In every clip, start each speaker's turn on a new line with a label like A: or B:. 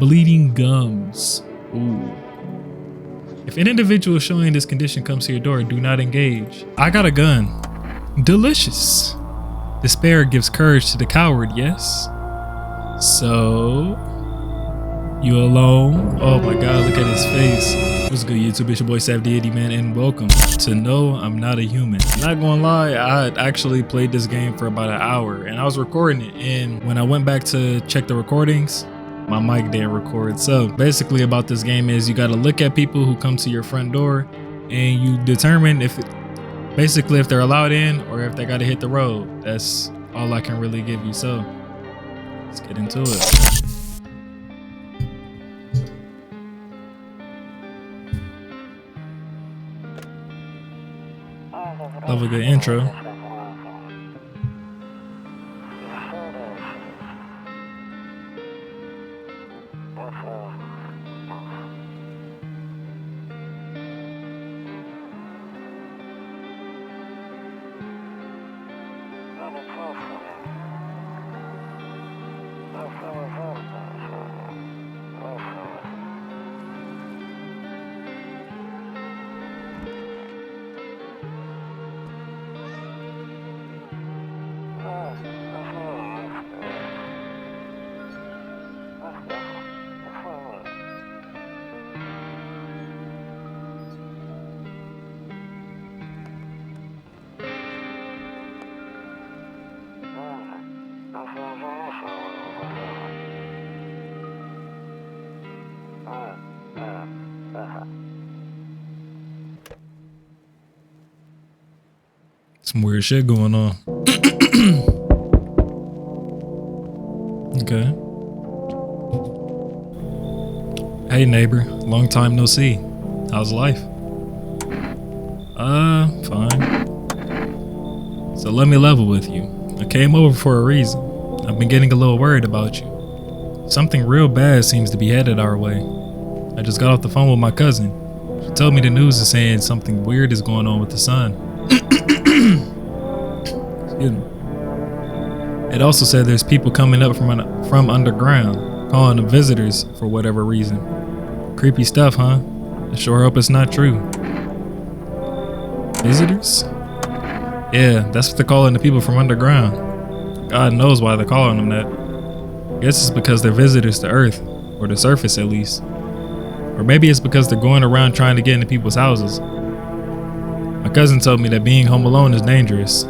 A: Bleeding gums. Ooh. If an individual showing this condition comes to your door, do not engage. I got a gun. Delicious. Despair gives courage to the coward, yes? So, you alone? Oh my god, look at his face. What's good, YouTube? It's your boy Sav80, man, and welcome to No, I'm Not a Human. Not gonna lie, I actually played this game for about an hour, and I was recording it, and when I went back to check the recordings, my mic didn't record. So basically about this game is you gotta look at people who come to your front door, and you determine if they're allowed in or if they gotta hit the road. That's all I can really give you. So let's get into it. Love a good intro. Some weird shit going on. Okay. Hey neighbor, long time no see. How's life? Fine. So let me level with you. I came over for a reason. I've been getting a little worried about you. Something real bad seems to be headed our way. I just got off the phone with my cousin. She told me the news is saying something weird is going on with the sun. Excuse me. It also said there's people coming up from underground, calling them visitors for whatever reason. Creepy stuff, huh? I sure hope it's not true. Visitors? Yeah, that's what they're calling the people from underground. God knows why they're calling them that. I guess it's because they're visitors to Earth, or the surface at least. Or maybe it's because they're going around trying to get into people's houses. My cousin told me that being home alone is dangerous,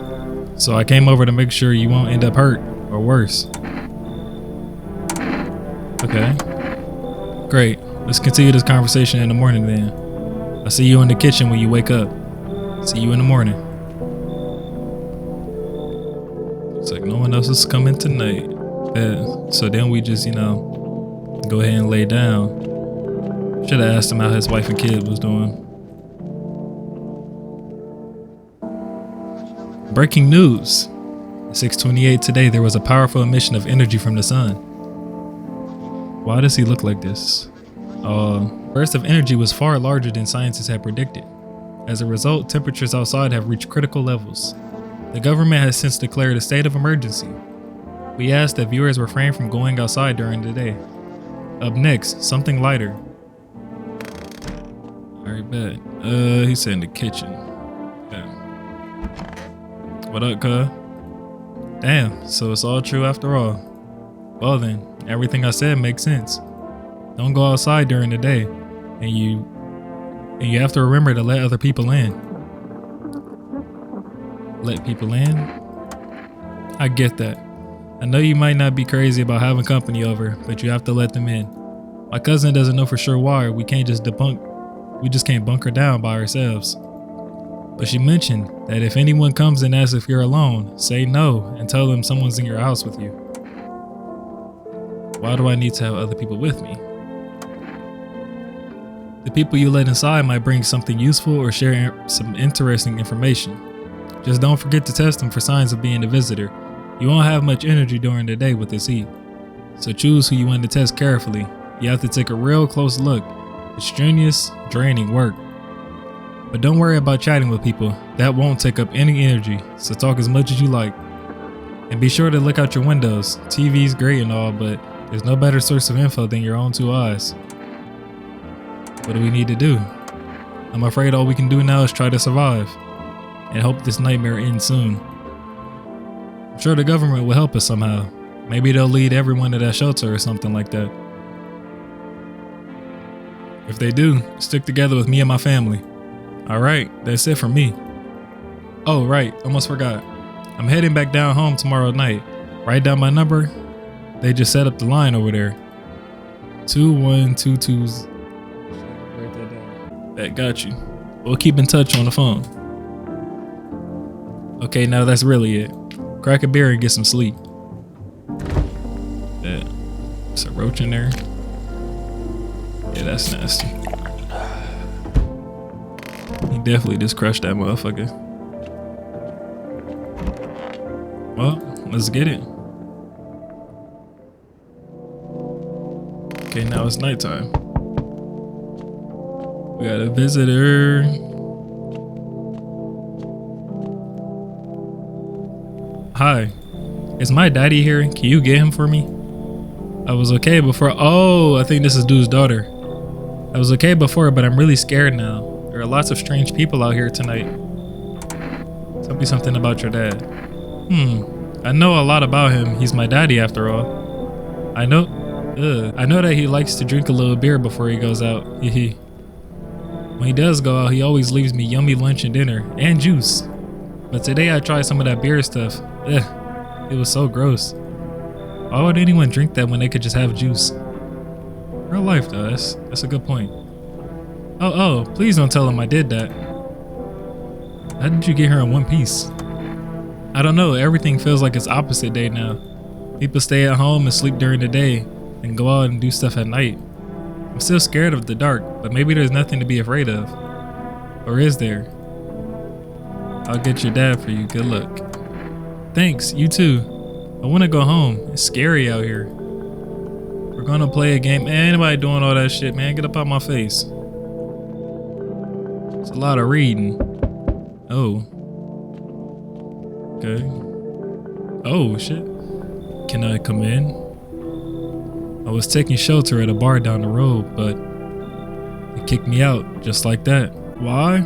A: so I came over to make sure you won't end up hurt or worse. Okay. Great. Let's continue this conversation in the morning then. I'll see you in the kitchen when you wake up. See you in the morning. Looks like no one else is coming tonight. Yeah. So then we just, go ahead and lay down. Should have asked him how his wife and kid was doing. Breaking news. At 6:28 today, there was a powerful emission of energy from the sun. Why does he look like this? Burst of energy was far larger than scientists had predicted. As a result, temperatures outside have reached critical levels. The government has since declared a state of emergency. We ask that viewers refrain from going outside during the day. Up next, something lighter. Alright, bet. He said in the kitchen. Yeah. What up, cuz? Damn, so it's all true after all. Well then, everything I said makes sense. Don't go outside during the day, and you have to remember to let other people in. Let people in? I get that. I know you might not be crazy about having company over, but you have to let them in. My cousin doesn't know for sure why. We just can't bunker down by ourselves. But she mentioned that if anyone comes and asks if you're alone, say no and tell them someone's in your house with you. Why do I need to have other people with me? The people you let inside might bring something useful or share some interesting information. Just don't forget to test them for signs of being a visitor. You won't have much energy during the day with this heat. So choose who you want to test carefully. You have to take a real close look. It's strenuous, draining work. But don't worry about chatting with people. That won't take up any energy, so talk as much as you like. And be sure to look out your windows. TV's great and all, but There's no better source of info than your own two eyes. What do we need to do? I'm afraid all we can do now is try to survive and hope this nightmare ends soon. I'm sure the government will help us somehow. Maybe they'll lead everyone to that shelter or something like that. If they do, stick together with me and my family. Alright, that's it for me. Oh right, almost forgot. I'm heading back down home tomorrow night. Write down my number. They just set up the line over there. 2122's. Write that down. That got you. We'll keep in touch on the phone. Okay, now that's really it. Crack a beer and get some sleep. Yeah. There's a roach in there. Yeah, that's nasty. He definitely just crushed that motherfucker. Well, let's get it. Okay, now it's nighttime. We got a visitor. Hi, is my daddy here? Can you get him for me? I was okay before. Oh, I think this is dude's daughter. I was okay before, but I'm really scared now. There are lots of strange people out here tonight. Tell me something about your dad. I know a lot about him. He's my daddy after all. I know that he likes to drink a little beer before he goes out. When he does go out, he always leaves me yummy lunch and dinner and juice. But today I tried some of that beer stuff. It was so gross. Why would anyone drink that when they could just have juice? Real life though, that's a good point. Oh, please don't tell him I did that. How did you get here in one piece? I don't know, everything feels like it's opposite day now. People stay at home and sleep during the day and go out and do stuff at night. I'm still scared of the dark, but maybe there's nothing to be afraid of. Or is there? I'll get your dad for you, good luck. Thanks, you too. I want to go home, it's scary out here. We're gonna play a game. Man, anybody doing all that shit, man, get up out my face. It's a lot of reading. Oh. Okay. Oh, shit. Can I come in? I was taking shelter at a bar down the road, but they kicked me out just like that. Why?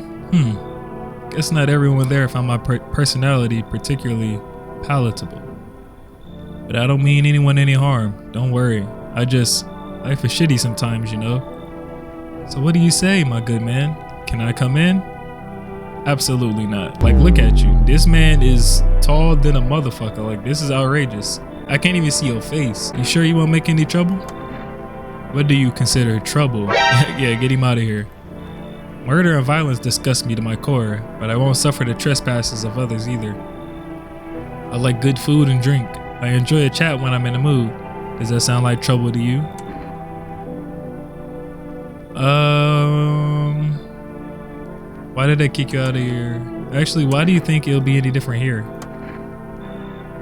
A: Guess not everyone there found my personality particularly palatable. But I don't mean anyone any harm. Don't worry. Life is shitty sometimes, you know. So what do you say, my good man? Can I come in? Absolutely not. Like, look at you. This man is tall than a motherfucker. Like, this is outrageous. I can't even see your face. You sure you won't make any trouble? What do you consider trouble? Yeah, get him out of here. Murder and violence disgust me to my core, but I won't suffer the trespasses of others either. I like good food and drink. I enjoy a chat when I'm in the mood. Does that sound like trouble to you? Why did they kick you out of here? Actually, why do you think it'll be any different here?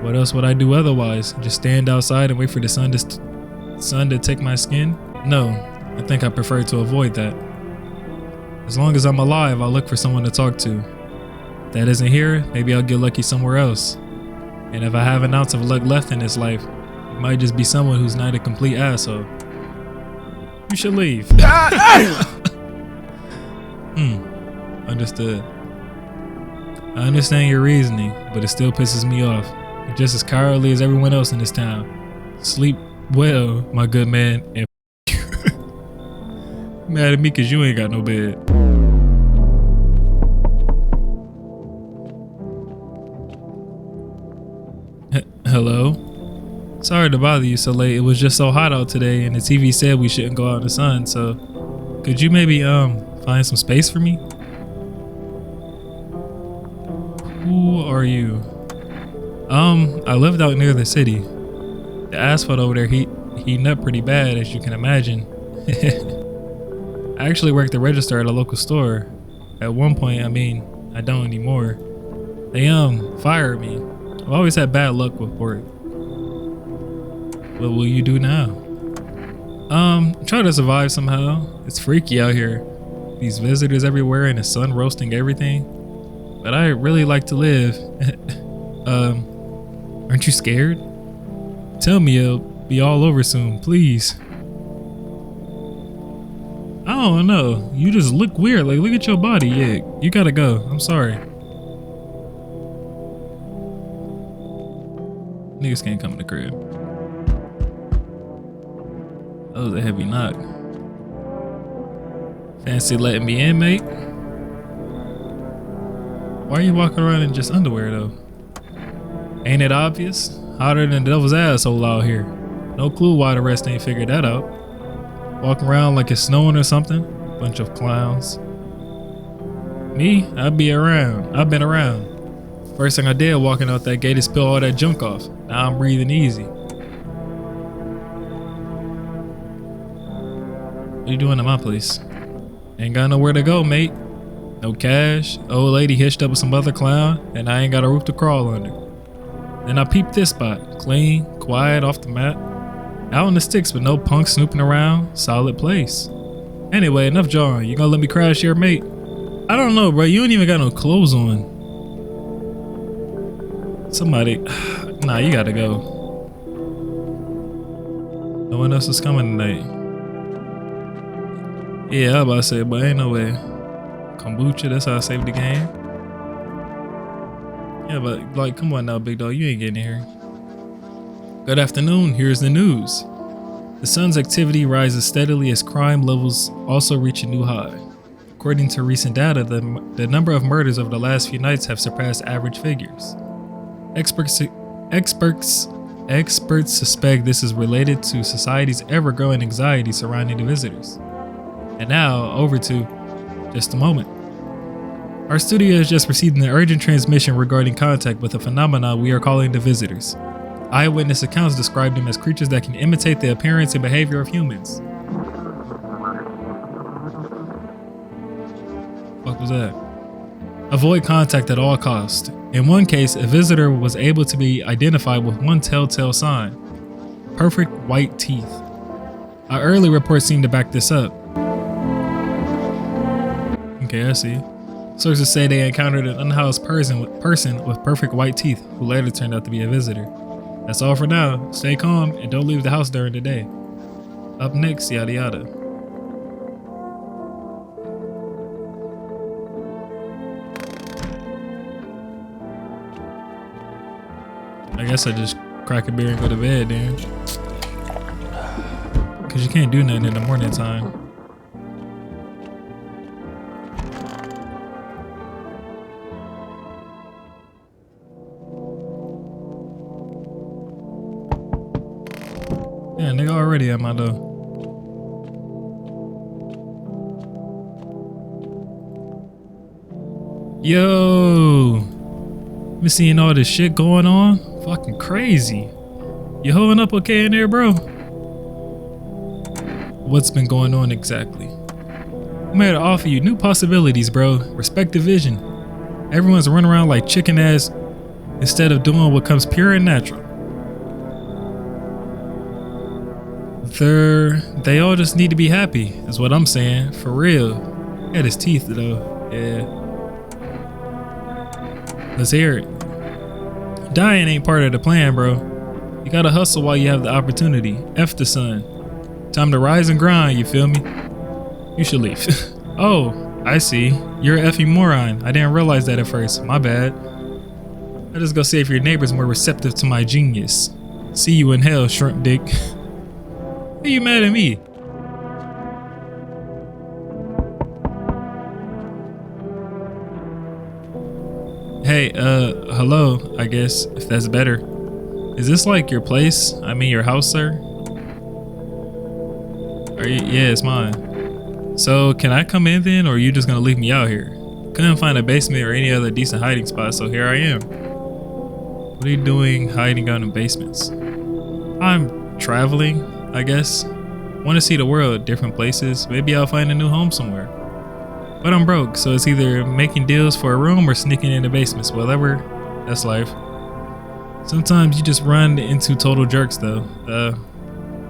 A: What else would I do otherwise? Just stand outside and wait for the sun to take my skin? No, I think I prefer to avoid that. As long as I'm alive, I'll look for someone to talk to. If that isn't here, maybe I'll get lucky somewhere else. And if I have an ounce of luck left in this life, it might just be someone who's not a complete asshole. You should leave. Understood. I understand your reasoning, but it still pisses me off. You're just as cowardly as everyone else in this town. Sleep well, my good man, and mad at me cause you ain't got no bed. Hello? Sorry to bother you so late. It was just so hot out today and the TV said we shouldn't go out in the sun, so could you maybe find some space for me? Who are you? I lived out near the city. The asphalt over there heating up pretty bad, as you can imagine. I actually worked the register at a local store. At one point, I don't anymore. They fired me. I've always had bad luck with work. What will you do now? Try to survive somehow. It's freaky out here. These visitors everywhere and the sun roasting everything. But I really like to live. Aren't you scared? Tell me, be all over soon, please. I don't know. You just look weird. Like, look at your body. Yeah, you gotta go. I'm sorry. Niggas can't come in the crib. That was a heavy knock. Fancy letting me in, mate? Why are you walking around in just underwear, though? Ain't it obvious? Hotter than the devil's asshole out here. No clue why the rest ain't figured that out. Walking around like it's snowing or something. Bunch of clowns. Me? I've been around. First thing I did walking out that gate is spill all that junk off. Now I'm breathing easy. What you doing at my place? Ain't got nowhere to go, mate. No cash, old lady hitched up with some other clown, and I ain't got a roof to crawl under. Then I peeped this spot, clean, quiet, off the mat. Out in the sticks with no punk snooping around, solid place. Anyway, enough jawing. You gonna let me crash here, mate? I don't know, bro. You ain't even got no clothes on. Somebody, nah, you gotta go. No one else is coming tonight. Yeah, I was about to say, but ain't no way. Kombucha, that's how I saved the game. Yeah, but like, come on now, big dog, you ain't getting in here. Good afternoon, here's the news. The sun's activity rises steadily as crime levels also reach a new high. According to recent data, the number of murders over the last few nights have surpassed average figures. Experts suspect this is related to society's ever-growing anxiety surrounding the visitors. And now, over to just a moment. Our studio has just received an urgent transmission regarding contact with a phenomenon we are calling the visitors. Eyewitness accounts describe them as creatures that can imitate the appearance and behavior of humans. What was that? Avoid contact at all costs. In one case, a visitor was able to be identified with one telltale sign: perfect white teeth. Our early reports seem to back this up. Okay, I see. Sources say they encountered an unhoused person with perfect white teeth who later turned out to be a visitor. That's all for now. Stay calm and don't leave the house during the day. Up next, yada yada. I guess I just crack a beer and go to bed then. Cause you can't do nothing in the morning time. Yeah, nigga already at my door. Yo! Been seeing all this shit going on? Fucking crazy. You holding up okay in there, bro? What's been going on exactly? I'm here to offer you new possibilities, bro. Respect the vision. Everyone's running around like chicken ass instead of doing what comes pure and natural. They all just need to be happy, is what I'm saying. For real. He had his teeth though. Yeah. Let's hear it. Dying ain't part of the plan, bro. You gotta hustle while you have the opportunity. F the sun. Time to rise and grind, you feel me? You should leave. Oh, I see. You're an effing moron. I didn't realize that at first. My bad. I'll just go see if your neighbor's more receptive to my genius. See you in hell, shrimp dick. Why are you mad at me? Hey, hello, I guess, if that's better. Is this like your place? I mean your house, sir? Yeah, it's mine. So, can I come in then, or are you just gonna leave me out here? Couldn't find a basement or any other decent hiding spot, so here I am. What are you doing hiding out in basements? I'm traveling, I guess. Want to see the world, different places. Maybe I'll find a new home somewhere. But I'm broke, so it's either making deals for a room or sneaking into basements. Whatever, that's life. Sometimes you just run into total jerks though.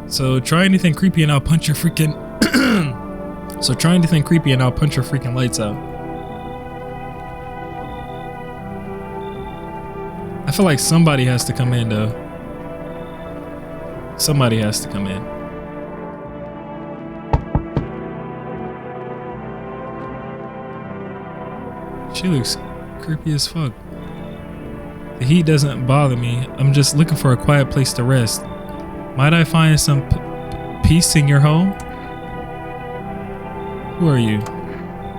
A: So try anything creepy and I'll punch your freaking lights out. I feel like somebody has to come in though. Somebody has to come in. She looks creepy as fuck. The heat doesn't bother me. I'm just looking for a quiet place to rest. Might I find some peace in your home? Who are you?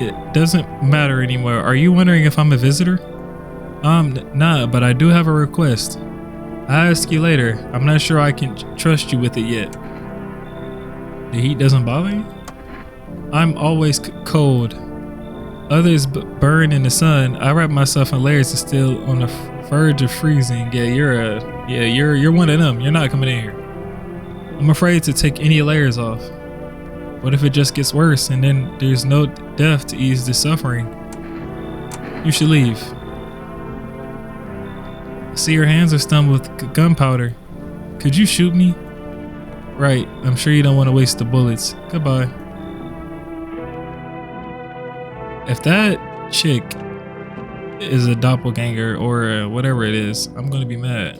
A: It doesn't matter anymore. Are you wondering if I'm a visitor? Nah, but I do have a request. I'll ask you later. I'm not sure I can trust you with it yet. The heat doesn't bother you? I'm always cold. Others burn in the sun. I wrap myself in layers and still on the verge of freezing. Yeah, you're one of them. You're not coming in here. I'm afraid to take any layers off. What if it just gets worse and then there's no death to ease the suffering? You should leave. I see your hands are stunned with gunpowder. Could you shoot me? Right, I'm sure you don't want to waste the bullets. Goodbye. If that chick is a doppelganger or whatever it is, I'm gonna be mad.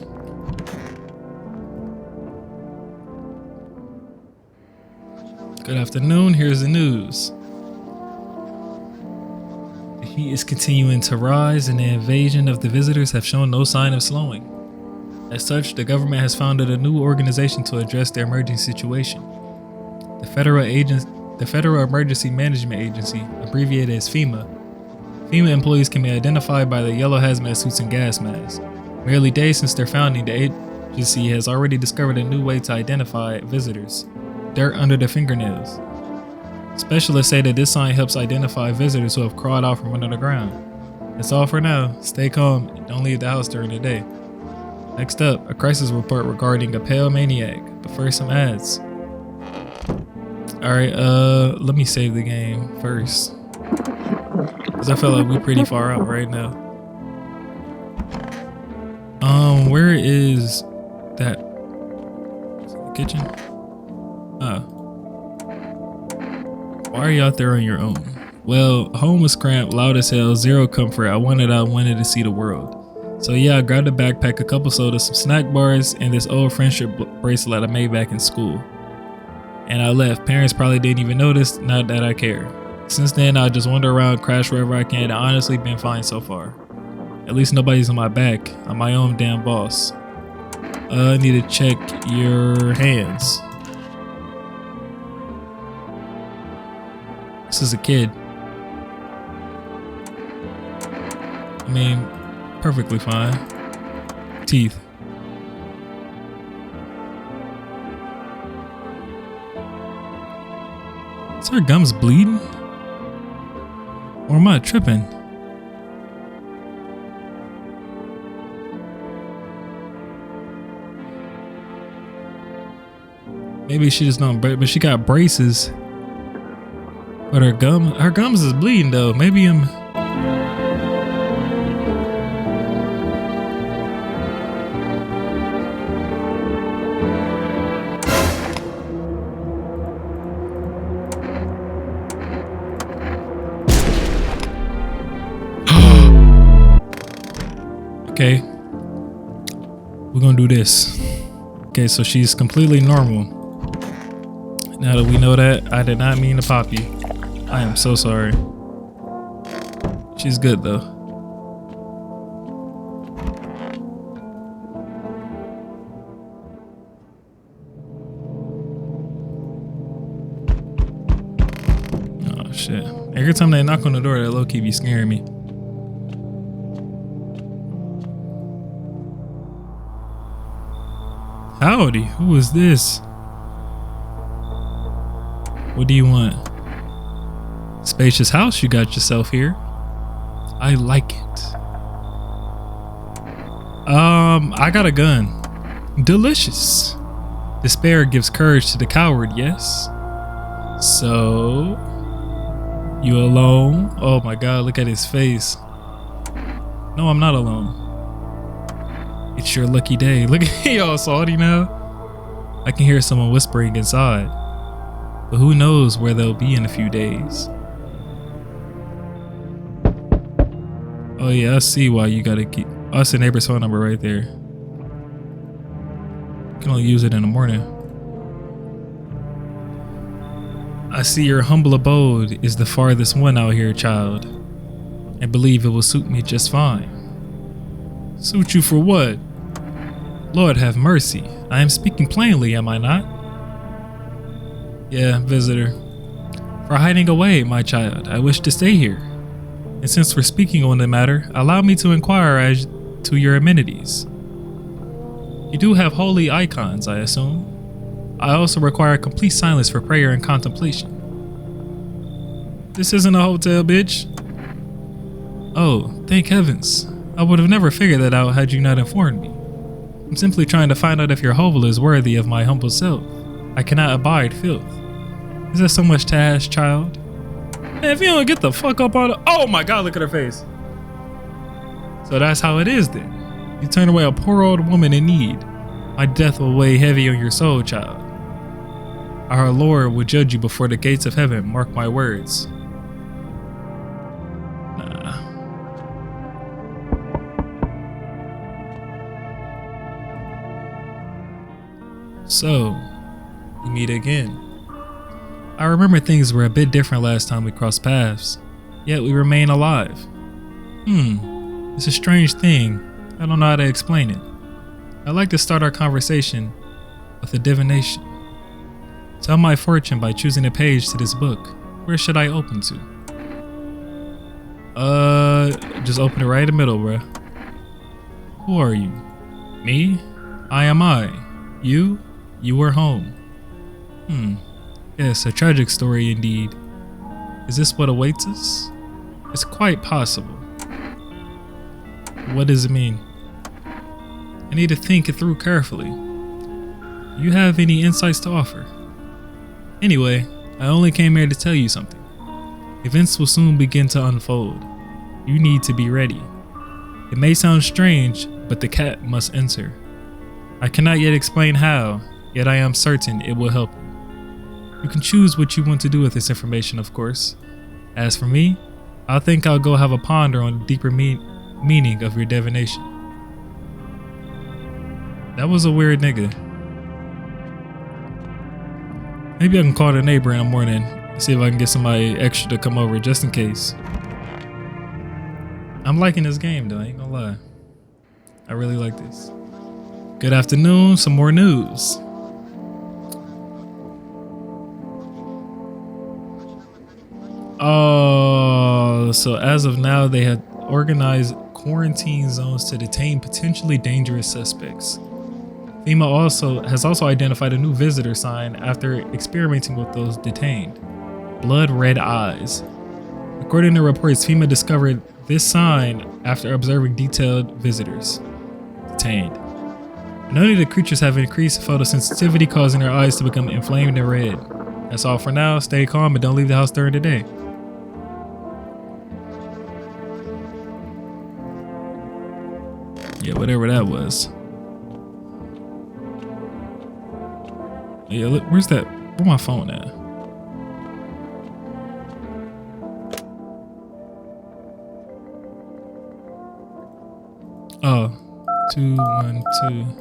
A: Good afternoon, here's the news. The heat is continuing to rise and the invasion of the visitors have shown no sign of slowing. As such, the government has founded a new organization to address the emerging situation. The Federal Emergency Management Agency, abbreviated as FEMA. FEMA employees can be identified by their yellow hazmat suits and gas masks. Merely days since their founding, the agency has already discovered a new way to identify visitors: dirt under the fingernails. Specialists say that this sign helps identify visitors who have crawled out from under the ground. That's all for now. Stay calm and don't leave the house during the day. Next up, a crisis report regarding a pale maniac. But first, some ads. Alright, let me save the game first. Cause I feel like we're pretty far out right now. Where is that? Is it the kitchen? Why are you out there on your own? Well, home was cramped, loud as hell, zero comfort. I wanted to see the world. So yeah, I grabbed a backpack, a couple sodas, some snack bars, and this old friendship bracelet I made back in school. And I left. Parents probably didn't even notice, not that I care. Since then, I just wander around, crash wherever I can, and honestly been fine so far. At least nobody's on my back. I'm my own damn boss. I need to check your hands. This is a kid. I mean, perfectly fine. Teeth. Is her gums bleeding? Or am I tripping? Maybe she just don't, but she got braces. But her gums is bleeding though. Maybe I'm. Okay, we're gonna do this. Okay, so she's completely normal. Now that we know that, I did not mean to pop you. I am so sorry. She's good though. Oh shit. Every time they knock on the door, that low-key be scaring me. Howdy, who is this? What do you want? Spacious house you got yourself here. I like it. I got a gun. Delicious. Despair gives courage to the coward, yes? So, you alone? Oh my god, look at his face. No, I'm not alone. It's your lucky day. Look at y'all salty now. I can hear someone whispering inside. But who knows where they'll be in a few days. Oh yeah, I see why you gotta keep. Oh, that's the neighbor's phone number right there. can only use it in the morning. I see your humble abode is the farthest one out here, child, and believe it will suit me just fine. Suit you for what? Lord have mercy. I am speaking plainly, am I not? Yeah, visitor. For hiding away, my child, I wish to stay here. And since we're speaking on the matter, allow me to inquire as to your amenities. You do have holy icons, I assume. I also require complete silence for prayer and contemplation. This isn't a hotel, bitch. Oh, thank heavens. I would have never figured that out had you not informed me. I'm simply trying to find out if your hovel is worthy of my humble self. I cannot abide filth. Is that so much to ask, child? Man, if you don't get the fuck up out of— oh my god, look at her face. So that's how it is then. You turn away a poor old woman in need. My death will weigh heavy on your soul, child. Our Lord will judge you before the gates of heaven, mark my words. Nah. So, we meet again. I remember things were a bit different last time we crossed paths, yet we remain alive. It's a strange thing. I don't know how to explain it. I'd like to start our conversation with a divination. Tell my fortune by choosing a page to this book. Where should I open to? Just open it right in the middle, bruh. Who are you? Me? I am I. You? You are home. Yes, a tragic story indeed. Is this what awaits us? It's quite possible. What does it mean? I need to think it through carefully. You have any insights to offer? Anyway, I only came here to tell you something. Events will soon begin to unfold. You need to be ready. It may sound strange, but the cat must enter. I cannot yet explain how, yet I am certain it will help you. You can choose what you want to do with this information, of course. As for me, I think I'll go have a ponder on the deeper meaning of your divination. That was a weird nigga. Maybe I can call the neighbor in the morning and see if I can get somebody extra to come over just in case. I'm liking this game though, I ain't gonna lie. I really like this. Good afternoon, some more news. Oh, so as of now, they have organized quarantine zones to detain potentially dangerous suspects. FEMA has also identified a new visitor sign after experimenting with those detained. Blood red eyes. According to reports, FEMA discovered this sign after observing detailed visitors detained. None of the creatures have increased photosensitivity, causing their eyes to become inflamed and red. That's all for now. Stay calm and don't leave the house during the day. Yeah, whatever that was. Yeah, look, where's that? Where's my phone at? Oh, 212.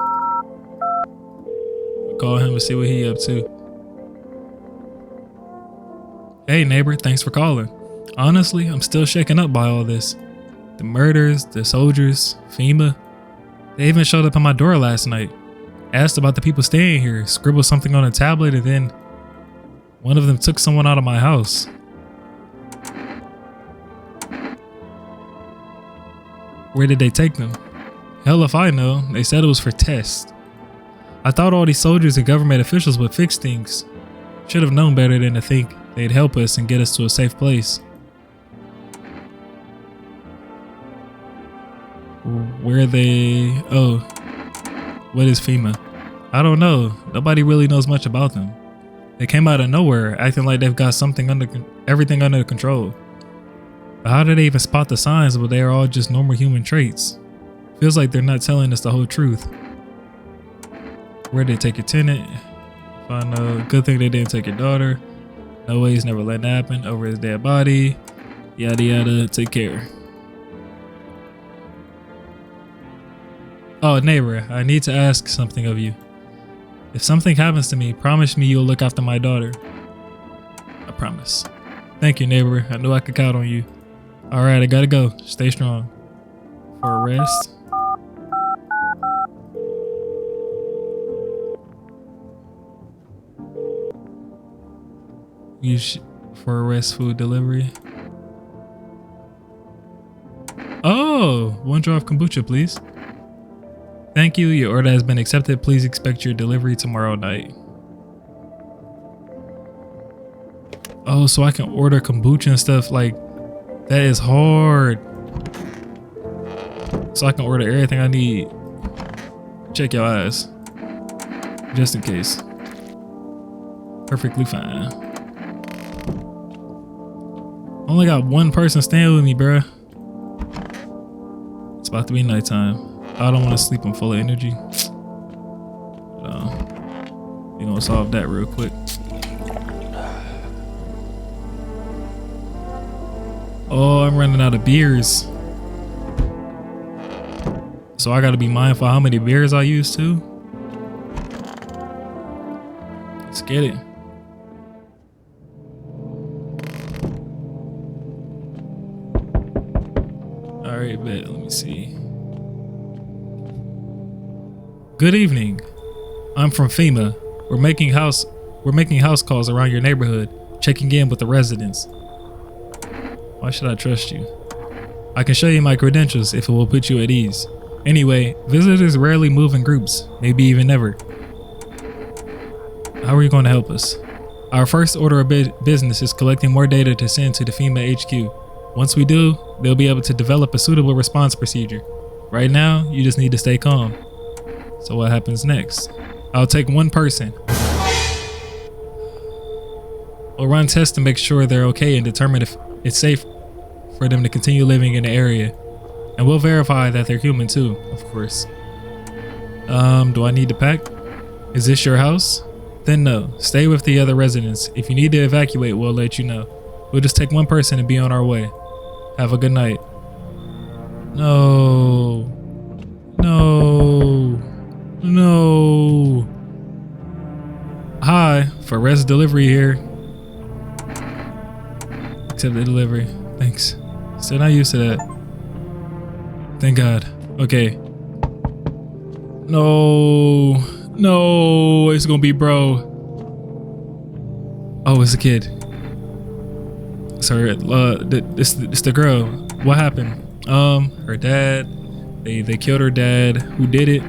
A: Call him and see what he up to. Hey neighbor, thanks for calling. Honestly, I'm still shaken up by all this. The murders, the soldiers, FEMA. They even showed up at my door last night. Asked about the people staying here, scribbled something on a tablet, and then one of them took someone out of my house. Where did they take them? Hell if I know. They said it was for tests. I thought all these soldiers and government officials would fix things. Should have known better than to think they'd help us and get us to a safe place. Where are they? Oh, what is FEMA? I don't know. Nobody really knows much about them. They came out of nowhere, acting like they've got everything under control. But how did they even spot the signs when they are all just normal human traits? Feels like they're not telling us the whole truth. Where'd they take your tenant? If I know, good thing they didn't take your daughter. No way, he's never letting that happen. Over his dead body. Yada yada, take care. Oh, neighbor, I need to ask something of you. If something happens to me, promise me you'll look after my daughter. I promise. Thank you, neighbor. I knew I could count on you. All right, I gotta go. Stay strong. For arrest. For arrest food delivery. Oh, one jar of kombucha, please. Thank you. Your order has been accepted. Please expect your delivery tomorrow night. Oh, so I can order kombucha and stuff like that is hard. So I can order everything I need. Check your eyes. Just in case. Perfectly fine. Only got one person staying with me, bruh. It's about to be nighttime. I don't want to sleep. I'm full of energy. We're gonna solve that real quick. Oh, I'm running out of beers. So I gotta be mindful how many beers I use too. Let's get it. All right, bet. Let me see. Good evening. I'm from FEMA. We're making house calls around your neighborhood, checking in with the residents. Why should I trust you? I can show you my credentials if it will put you at ease. Anyway, visitors rarely move in groups, maybe even never. How are you going to help us? Our first order of business is collecting more data to send to the FEMA HQ. Once we do, they'll be able to develop a suitable response procedure. Right now, you just need to stay calm. So what happens next? I'll take one person. We'll run tests to make sure they're okay and determine if it's safe for them to continue living in the area. And we'll verify that they're human too, of course. Do I need to pack? Is this your house? Then no, stay with the other residents. If you need to evacuate, we'll let you know. We'll just take one person and be on our way. Have a good night. No. No. No. Hi, for res delivery here. Accept the delivery. Thanks. Still not used to that. Thank God. Okay. No. No. It's gonna be bro. Oh, it's a kid. Sorry. It's the girl. What happened? Her dad. They killed her dad. Who did it?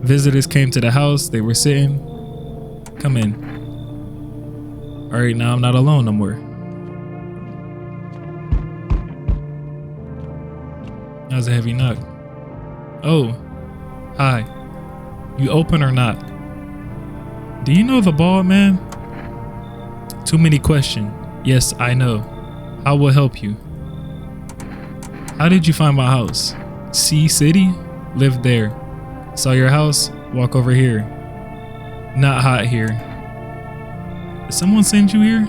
A: Visitors came to the house. They were sitting. Come in. All right, now I'm not alone no more. That was a heavy knock. Oh, hi. You open or not? Do you know the bald man? Too many questions. Yes, I know. I will help you. How did you find my house? Sea City? Lived there. Saw your house? Walk over here. Not hot here. Did someone send you here?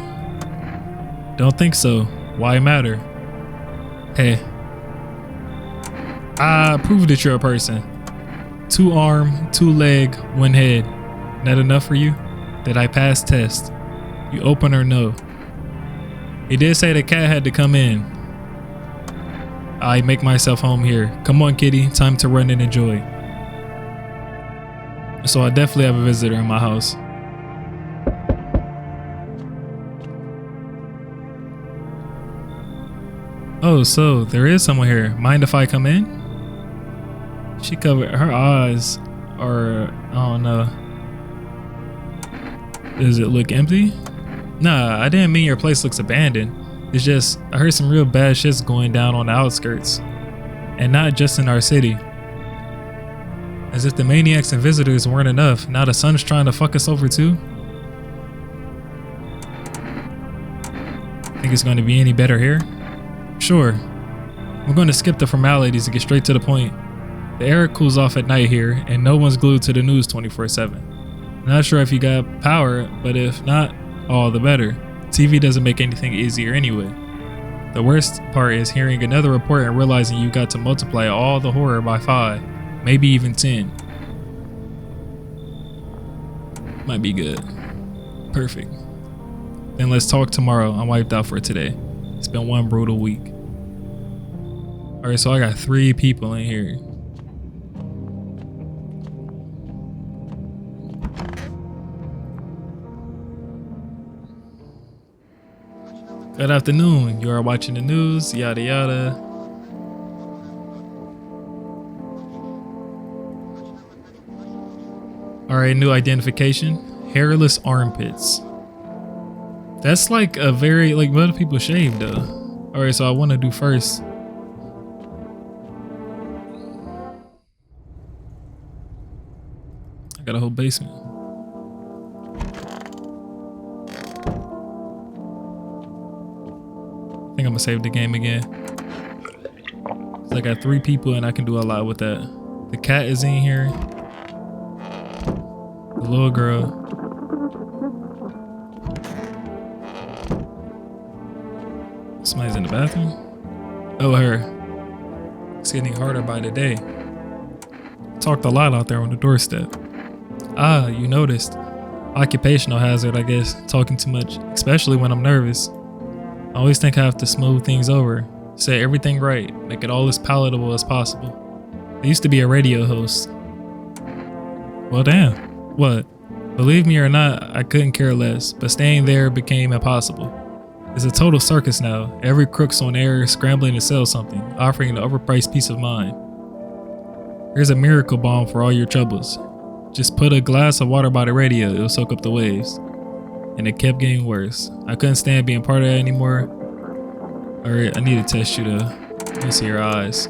A: Don't think so. Why matter? Hey. Prove that you're a person. 2 arm, 2 leg, 1 head. Not enough for you? Did I pass test? You open or no? He did say the cat had to come in. I make myself home here. Come on, kitty. Time to run and enjoy. So I definitely have a visitor in my house. Oh, so there is someone here. Mind if I come in? She covered her eyes, or I don't know. Does it look empty? Nah, I didn't mean your place looks abandoned. It's just I heard some real bad shit's going down on the outskirts, and not just in our city. As if the maniacs and visitors weren't enough, now the sun's trying to fuck us over too. Think it's going to be any better here? Sure. We're going to skip the formalities and get straight to the point. The air cools off at night here, and no one's glued to the news 24/7. Not sure if you got power, but if not, all the better. TV doesn't make anything easier anyway. The worst part is hearing another report and realizing you got to multiply all the horror by 5, maybe even 10. Might be good. Perfect. Then let's talk tomorrow. I'm wiped out for today. It's been one brutal week. All right, so I got 3 people in here. Good afternoon. You are watching the news, yada yada. All right, new identification. Hairless armpits. That's like a very, like, what do people shave though? All right, so I want to do first. I got a whole basement. I think I'm gonna save the game again. So I got 3 people and I can do a lot with that. The cat is in here. The little girl. Somebody's in the bathroom. Oh, her. It's getting harder by the day. Talked a lot out there on the doorstep. Ah, you noticed. Occupational hazard, I guess. Talking too much, especially when I'm nervous. I always think I have to smooth things over, say everything right, make it all as palatable as possible. I used to be a radio host. Well, damn. What? Believe me or not, I couldn't care less, but staying there became impossible. It's a total circus now. Every crook's on air, scrambling to sell something, offering an overpriced peace of mind. Here's a miracle balm for all your troubles. Just put a glass of water by the radio, it'll soak up the waves. And it kept getting worse. I couldn't stand being part of that anymore. Alright, I need to test you to let me see your eyes.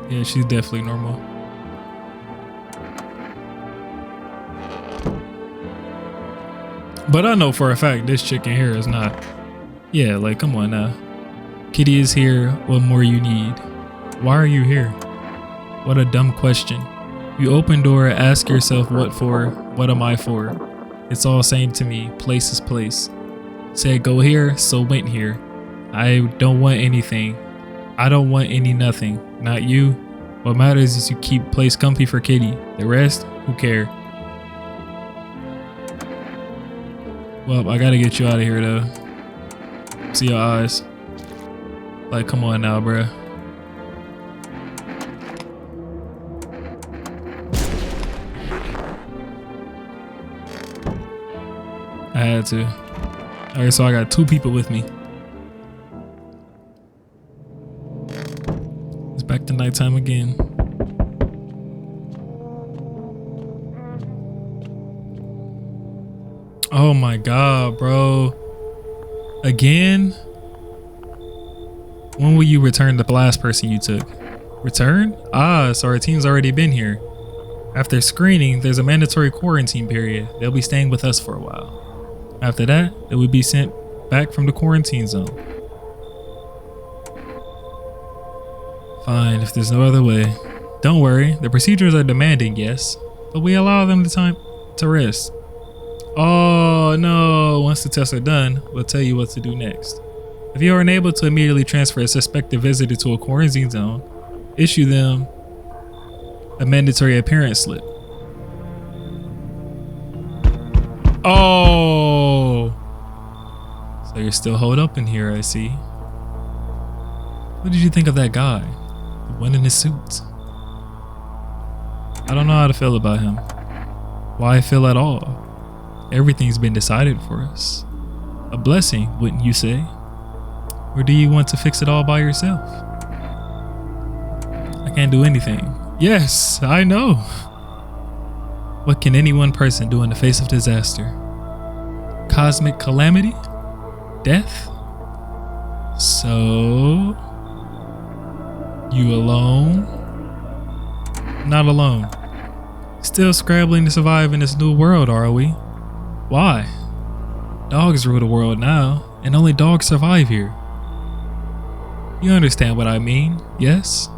A: Yeah, she's definitely normal. But I know for a fact this chick in here is not. Yeah, like, come on now. Kitty is here. What more you need? Why are you here? What a dumb question. You open door, ask yourself what for, what am I for? It's all same to me. Place is place. Said go here, so went here. I don't want anything. I don't want any nothing. Not you. What matters is you keep place comfy for Kitty. The rest, who care? Well, I gotta get you out of here though. See your eyes. Like, come on now, bruh. I had to. Alright, so I got 2 people with me. It's back to nighttime again. Oh my god, bro. Again? When will you return the last person you took? Return? Ah, so our team's already been here. After screening, there's a mandatory quarantine period. They'll be staying with us for a while. After that, they will be sent back from the quarantine zone. Fine, if there's no other way. Don't worry, the procedures are demanding, yes, but we allow them the time to rest. Oh no, once the tests are done, we'll tell you what to do next. If you are unable to immediately transfer a suspected visitor to a quarantine zone, issue them a mandatory appearance slip. Oh, so you're still holed up in here, I see. What did you think of that guy? The one in his suit? I don't know how to feel about him. Why feel at all? Everything's been decided for us. A blessing, wouldn't you say? Or do you want to fix it all by yourself? I can't do anything. Yes, I know. What can any one person do in the face of disaster? Cosmic calamity? Death? So, you alone? Not alone. Still scrambling to survive in this new world, are we? Why? Dogs rule the world now, and only dogs survive here. You understand what I mean, yes?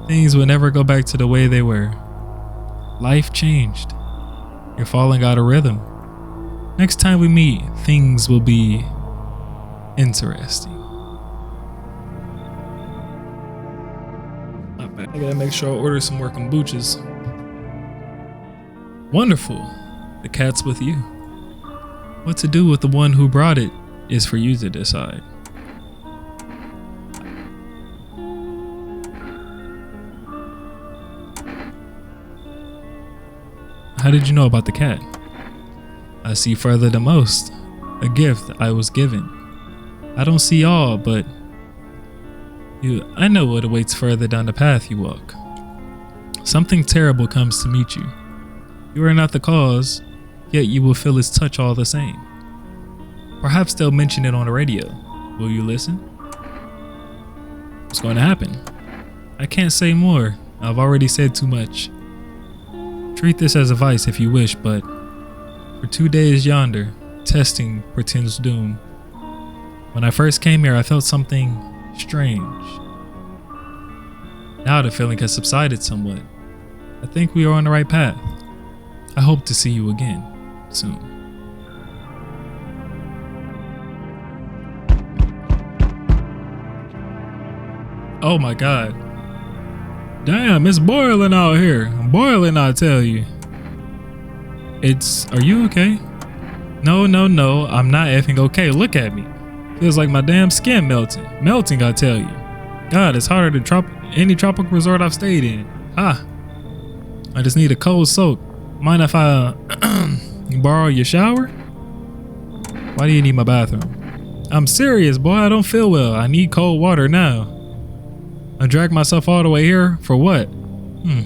A: Things will never go back to the way they were. Life changed. You're falling out of rhythm. Next time we meet, things will be interesting. I gotta make sure I order some more kombuchas. Wonderful. The cat's with you. What to do with the one who brought it is for you to decide. How did you know about the cat? I see further than most. A gift I was given. I don't see all, but I know what awaits further down the path you walk. Something terrible comes to meet you. You are not the cause, yet you will feel its touch all the same. Perhaps they'll mention it on the radio. Will you listen? What's going to happen? I can't say more. I've already said too much. Treat this as advice if you wish, but for 2 days yonder, testing portends doom. When I first came here, I felt something strange. Now the feeling has subsided somewhat. I think we are on the right path. I hope to see you again soon. Oh my God. Damn, it's boiling out here. Boiling, I tell you. Are you okay? No, I'm not effing okay. Look at me. Feels like my damn skin melting. Melting, I tell you. God, it's harder than any tropical resort I've stayed in. I just need a cold soak. Mind if I borrow your shower? Why do you need my bathroom? I'm serious, boy. I don't feel well. I need cold water now. I dragged myself all the way here for what? The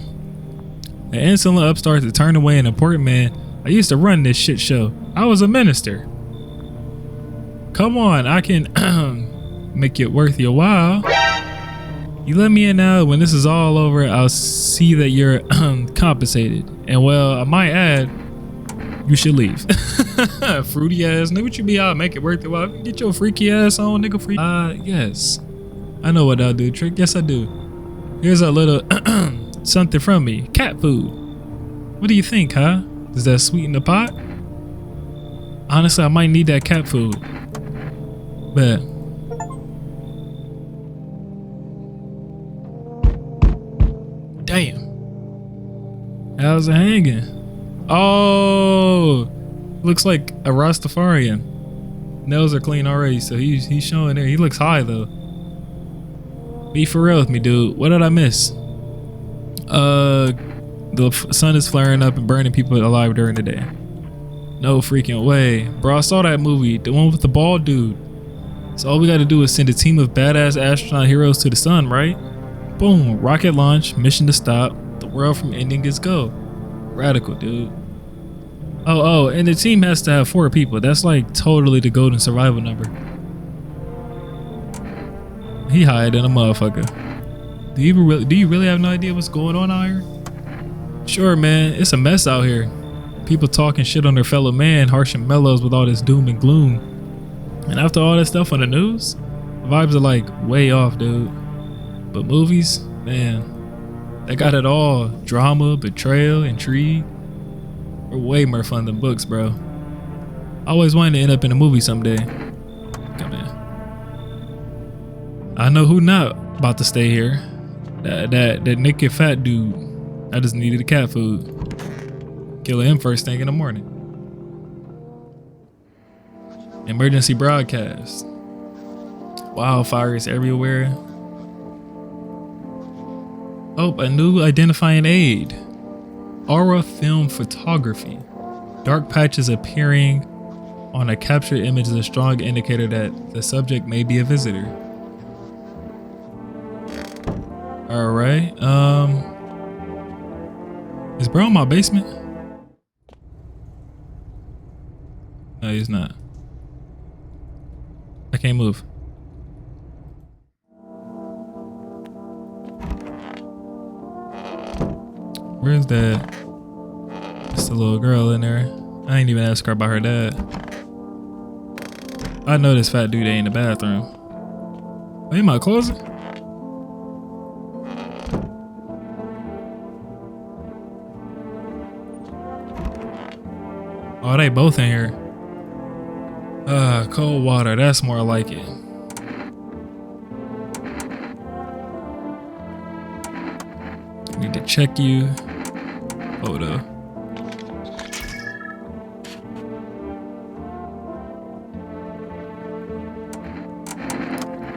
A: insolent upstart to turn away an important man. I used to run this shit show. I was a minister. Come on, I can make it worth your while. You let me in now. When this is all over, I'll see that you're compensated. And well, I might add, you should leave. Fruity ass nigga, what you be out? Make it worth your while. Get your freaky ass on, nigga. Free. Yes. I know what I'll do, Trick. Yes, I do. Here's a little something from me. Cat food. What do you think, huh? Does that sweeten the pot? Honestly, I might need that cat food. But damn. How's it hanging? Oh, looks like a Rastafarian. Nails are clean already, so he's showing there. He looks high though. Be for real with me, dude. What did I miss? The sun is flaring up and burning people alive during the day. No freaking way. Bro, I saw that movie. The one with the bald dude. So all we gotta do is send a team of badass astronaut heroes to the sun, right? Boom. Rocket launch. Mission to stop the world from ending its go. Radical, dude. Oh, and the team has to have 4 people. That's like totally the golden survival number. He higher than a motherfucker. Do you really have no idea what's going on out here? Sure, man. It's a mess out here. People talking shit on their fellow man, harsh and mellows with all this doom and gloom. And after all that stuff on the news, the vibes are like way off, dude. But movies, man, they got it all. Drama, betrayal, intrigue. They're way more fun than books, bro. I always wanted to end up in a movie someday. Come in. I know who not about to stay here. That naked fat dude. I just needed the cat food. Kill him first thing in the morning. Emergency broadcast. Wildfires everywhere. Oh, a new identifying aid. Aura film photography. Dark patches appearing on a captured image is a strong indicator that the subject may be a visitor. All right. Is bro in my basement? No, he's not. I can't move. Where's that? It's the little girl in there. I ain't even ask her about her dad. I know this fat dude ain't in the bathroom. Wait, am I closing? Oh, they both in here. Cold water. That's more like it. Need to check you. Photo.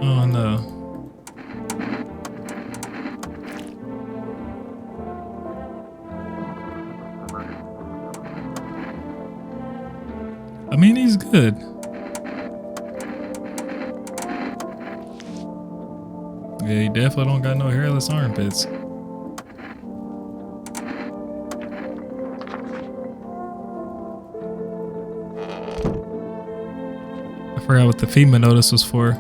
A: Oh no. I mean, he's good. Yeah, he definitely don't got no hairless armpits. I forgot what the FEMA notice was for.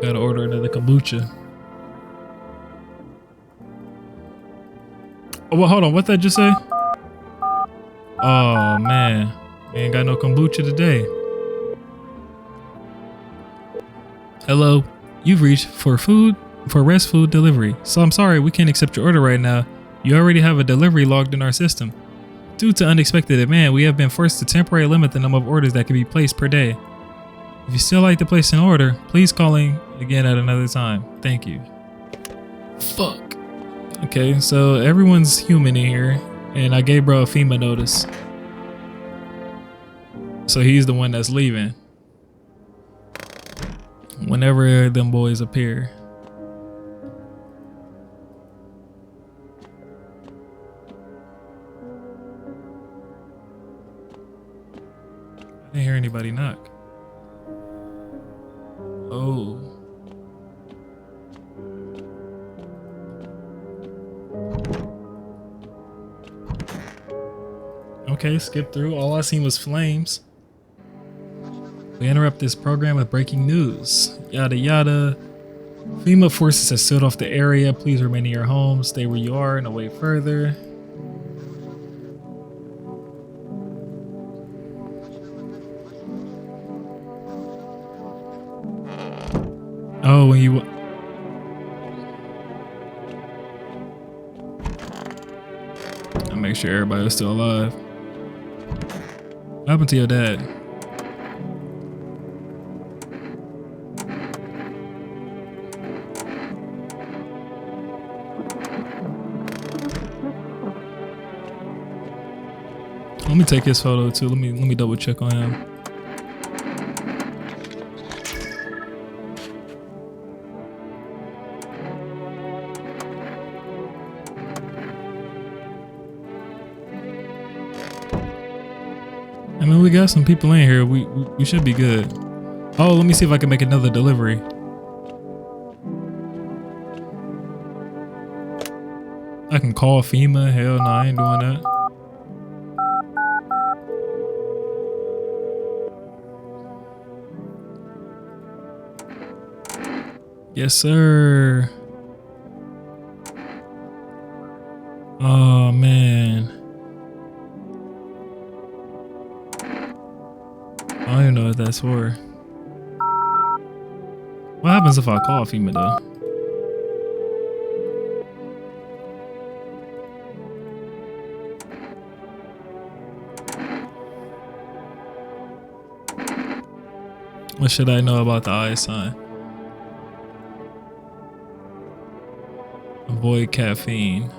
A: Gotta order another kombucha. Oh, well, hold on. What that just say? Oh, man. We ain't got no kombucha today. Hello. You've reached for rest food delivery. So I'm sorry, we can't accept your order right now. You already have a delivery logged in our system. Due to unexpected demand, we have been forced to temporarily limit the number of orders that can be placed per day. If you still like to place an order, please call in again at another time. Thank you. Fuck. Okay, so everyone's human in here, and I gave bro a FEMA notice. So he's the one that's leaving. Whenever them boys appear. I didn't hear anybody knock. Oh. Okay, skip through. All I seen was flames. We interrupt this program with breaking news. Yada yada. FEMA forces have sealed off the area. Please remain in your home. Stay where you are and away further. Oh, when you... I'll make sure everybody was still alive. What happened to your dad? Let me take his photo too. Let me double check on him. I mean, we got some people in here. We should be good. Oh, let me see if I can make another delivery. I can call FEMA. Hell no, I ain't doing that. Yes, sir. Oh, man. I don't even know what that's for. What happens if I call FEMA though? What should I know about the eye sign? Avoid caffeine.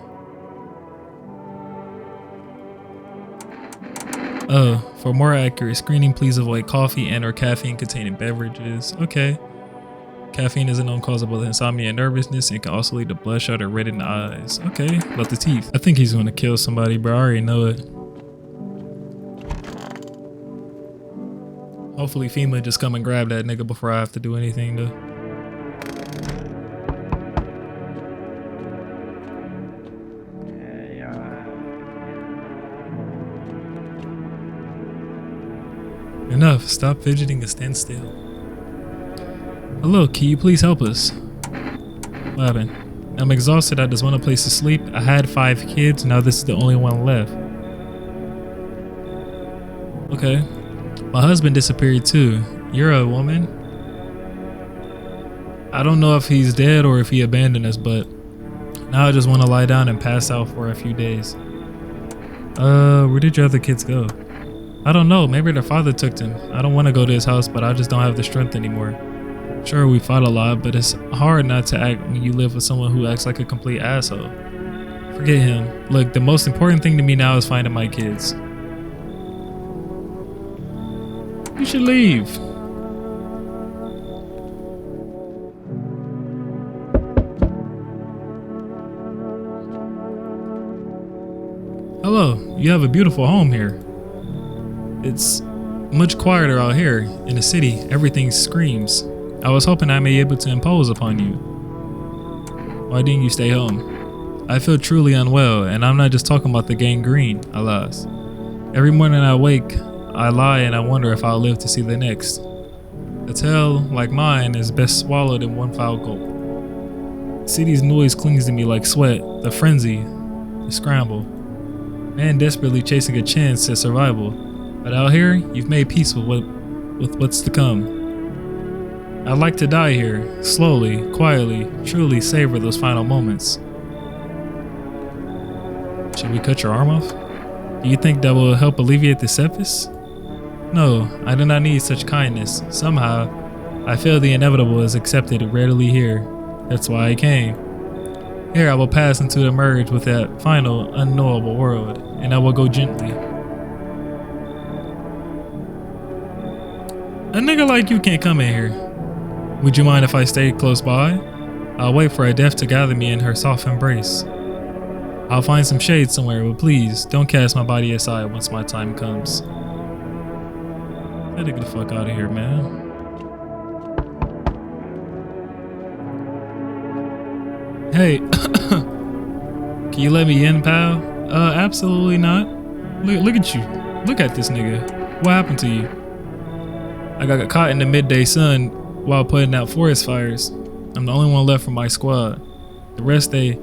A: Oh, for more accurate screening, please avoid coffee and or caffeine containing beverages. Okay. Caffeine is a known cause of both insomnia and nervousness and can also lead to bloodshot or red in the eyes. Okay, about the teeth. I think he's gonna kill somebody, bro. I already know it. Hopefully FEMA just come and grab that nigga before I have to do anything to... Enough, stop fidgeting and stand still. Hello, can you please help us? What happened? I'm exhausted, I just want a place to sleep. I had 5 kids, now this is the only one left. Okay. My husband disappeared too. You're a woman? I don't know if he's dead or if he abandoned us, but Now I just want to lie down and pass out for a few days. Where did your other kids go? I don't know, maybe their father took them. I don't want to go to his house, but I just don't have the strength anymore. Sure, we fought a lot, but it's hard not to act when you live with someone who acts like a complete asshole. Forget him. Look, the most important thing to me now is finding my kids. You should leave. Hello, you have a beautiful home here. It's much quieter out here. In the city, everything screams. I was hoping I may be able to impose upon you. Why didn't you stay home? I feel truly unwell, and I'm not just talking about the gangrene, alas. Every morning I wake, I lie and I wonder if I'll live to see the next. A tale like mine is best swallowed in one foul gulp. The city's noise clings to me like sweat, the frenzy, the scramble. Man desperately chasing a chance at survival. But out here, you've made peace with what's to come. I'd like to die here, slowly, quietly, truly savor those final moments. Should we cut your arm off? Do you think that will help alleviate the sepsis? No, I do not need such kindness. Somehow, I feel the inevitable is accepted readily here. That's why I came. Here I will pass into the merge with that final, unknowable world, and I will go gently. A nigga like you can't come in here. Would you mind if I stayed close by? I'll wait for a death to gather me in her soft embrace. I'll find some shade somewhere, but please, don't cast my body aside once my time comes. Gotta get the fuck out of here, man. Hey, can you let me in, pal? Absolutely not. Look at you. Look at this nigga. What happened to you? I got caught in the midday sun while putting out forest fires. I'm the only one left from my squad. The rest the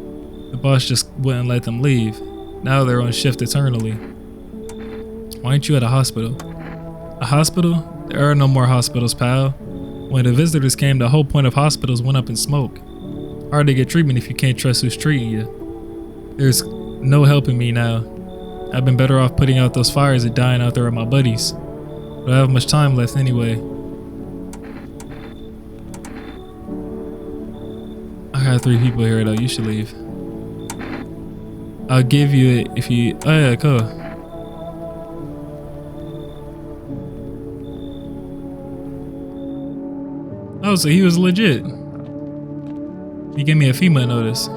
A: boss just wouldn't let them leave. Now they're on shift eternally. Why aren't you at a hospital? A hospital? There are no more hospitals, pal. When the visitors came, the whole point of hospitals went up in smoke. Hard to get treatment if you can't trust who's treating you. There's no helping me now. I've been better off putting out those fires than dying out there with my buddies. But I don't have much time left anyway. I got 3 people here though, you should leave. I'll give you it if you, oh yeah, cool. Oh, so he was legit. He gave me a FEMA notice.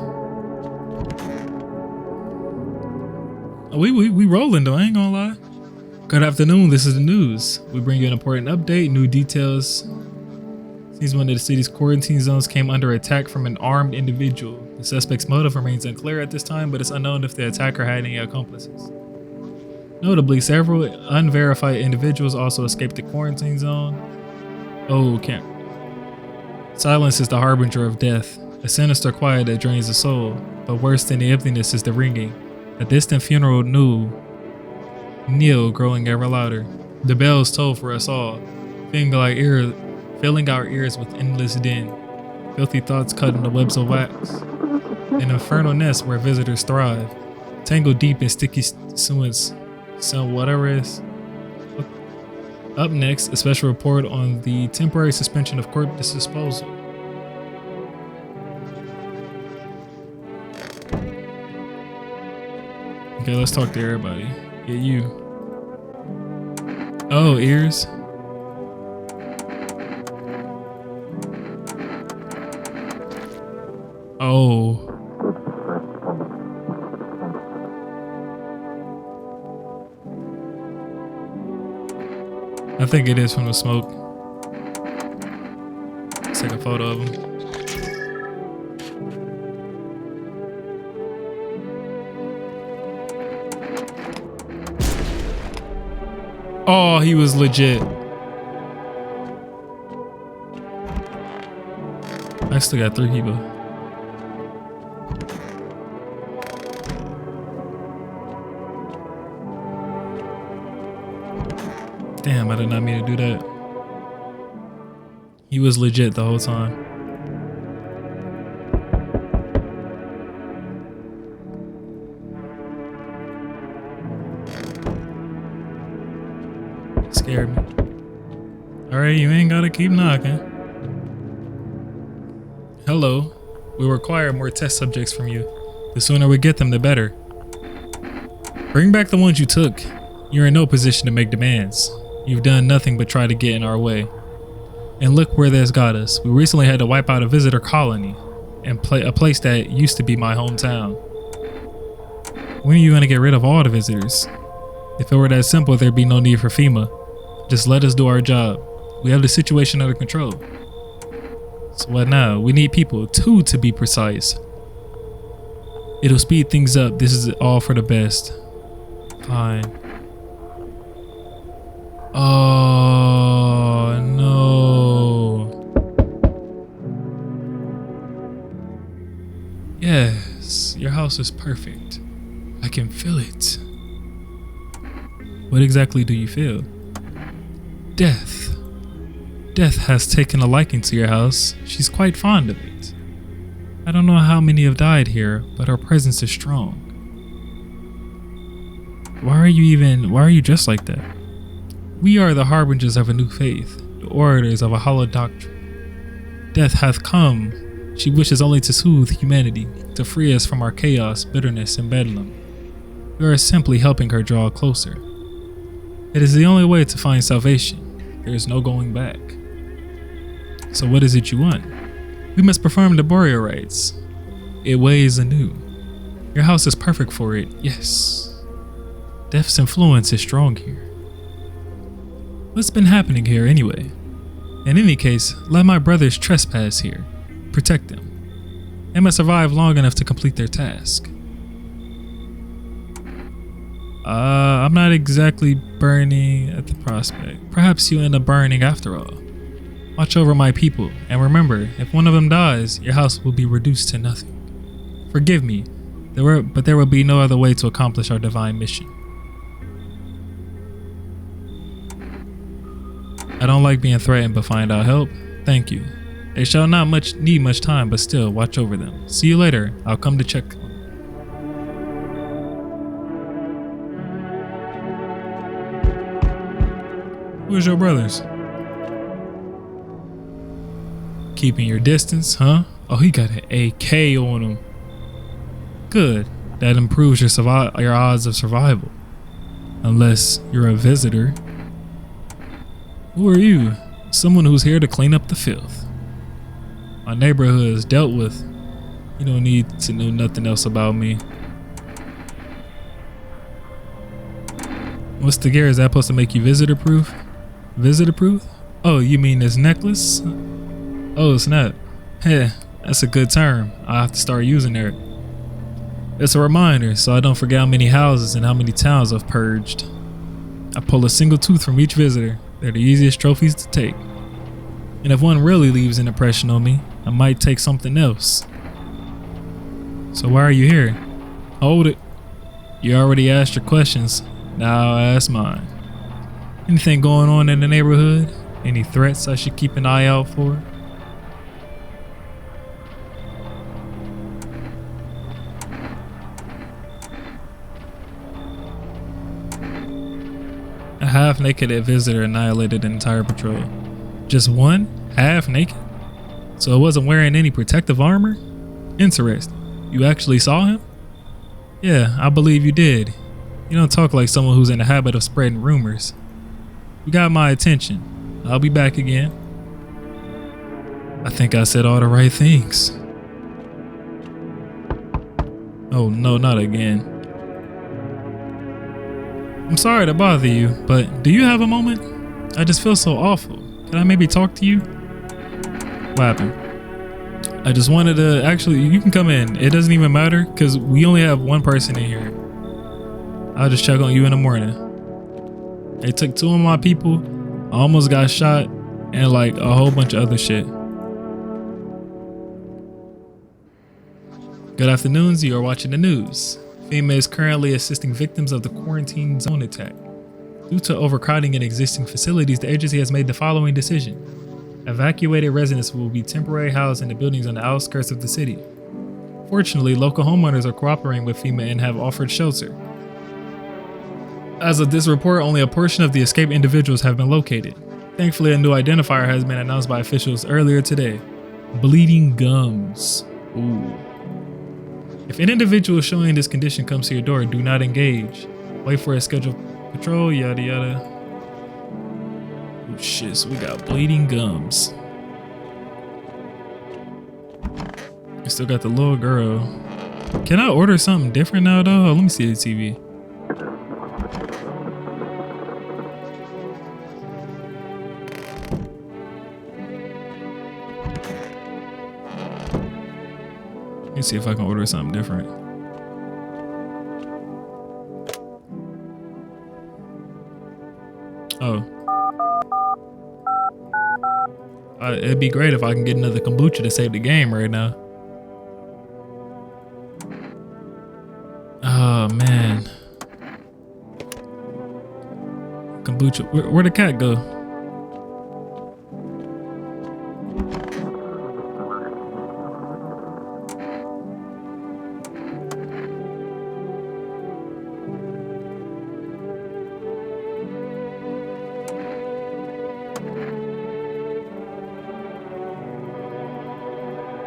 A: Oh, we rolling though, I ain't gonna lie. Good afternoon, this is the news. We bring you an important update, new details. Seems one of the city's quarantine zones came under attack from an armed individual. The suspect's motive remains unclear at this time, but it's unknown if the attacker had any accomplices. Notably, several unverified individuals also escaped the quarantine zone. Oh, can't. Silence is the harbinger of death, a sinister quiet that drains the soul, but worse than the emptiness is the ringing. A distant funeral knell growing ever louder. The bells toll for us all, filling our ears with endless din. Filthy thoughts cut into webs of wax. An infernal nest where visitors thrive, tangled deep in sticky sewage, so whatever it is. Up next, a special report on the temporary suspension of corpse disposal. Okay, let's talk to everybody. Yeah, you. Oh, ears. Oh. I think it is from the smoke. Let's take a photo of him. Oh, he was legit. I still got 3 people. Damn, I did not mean to do that. He was legit the whole time. Scared me. Alright, you ain't gotta keep knocking. Hello. We require more test subjects from you. The sooner we get them, the better. Bring back the ones you took. You're in no position to make demands. You've done nothing but try to get in our way. And look where that's got us. We recently had to wipe out a visitor colony and a place that used to be my hometown. When are you going to get rid of all the visitors? If it were that simple, there'd be no need for FEMA. Just let us do our job. We have the situation under control. So what now? We need people, 2 to be precise. It'll speed things up. This is all for the best. Fine. Oh no. Yes, your house is perfect. I can feel it. What exactly do you feel? Death. Death has taken a liking to your house. She's quite fond of it. I don't know how many have died here, but her presence is strong. Why are you dressed like that? We are the harbingers of a new faith, the orators of a hollow doctrine. Death hath come. She wishes only to soothe humanity, to free us from our chaos, bitterness, and bedlam. We are simply helping her draw closer. It is the only way to find salvation. There is no going back. So what is it you want? We must perform the burial rites. It weighs anew. Your house is perfect for it, yes. Death's influence is strong here. What's been happening here anyway? In any case, let my brothers trespass here. Protect them. They must survive long enough to complete their task. I'm not exactly burning at the prospect. Perhaps you end up burning after all. Watch over my people, and remember, if one of them dies, your house will be reduced to nothing. Forgive me, but there will be no other way to accomplish our divine mission. I don't like being threatened, but find out help. Thank you. They shall not need much time, but still, watch over them. See you later. I'll come to check. Who's your brothers? Keeping your distance, huh? Oh, he got an AK on him. Good. That improves your odds of survival. Unless you're a visitor. Who are you? Someone who's here to clean up the filth. My neighborhood is dealt with. You don't need to know nothing else about me. What's the gear? Is that supposed to make you visitor proof? Visitor proof? Oh, you mean this necklace? Oh, snap. Heh, that's a good term. I'll have to start using it. It's a reminder so I don't forget how many houses and how many towns I've purged. I pull a single tooth from each visitor. They're the easiest trophies to take. And if one really leaves an impression on me, I might take something else. So why are you here? Hold it. You already asked your questions. Now I'll ask mine. Anything going on in the neighborhood? Any threats I should keep an eye out for? A half-naked visitor annihilated an entire patrol. Just one? Half-naked? So it wasn't wearing any protective armor? Interesting. You actually saw him? Yeah, I believe you did. You don't talk like someone who's in the habit of spreading rumors. You got my attention. I'll be back again. I think I said all the right things. Oh no, not again. I'm sorry to bother you, but do you have a moment? I just feel so awful. Can I maybe talk to you? What happened? I just wanted to, actually, you can come in. It doesn't even matter because we only have one person in here. I'll just check on you in the morning. They took 2 of my people. I almost got shot and like a whole bunch of other shit. Good afternoons, you are watching the news. FEMA is currently assisting victims of the quarantine zone attack. Due to overcrowding in existing facilities, the agency has made the following decision. Evacuated residents will be temporarily housed in the buildings on the outskirts of the city. Fortunately, local homeowners are cooperating with FEMA and have offered shelter. As of this report, only a portion of the escaped individuals have been located. Thankfully, a new identifier has been announced by officials earlier today. Bleeding gums. Ooh. If an individual showing this condition comes to your door, do not engage. Wait for a scheduled patrol, yada yada. Oh shit, so we got bleeding gums. We still got the little girl. Can I order something different now though? Let me see the TV. Let me see if I can order something different. Oh. It'd be great if I can get another kombucha to save the game right now. Oh man. Kombucha. Where'd the cat go?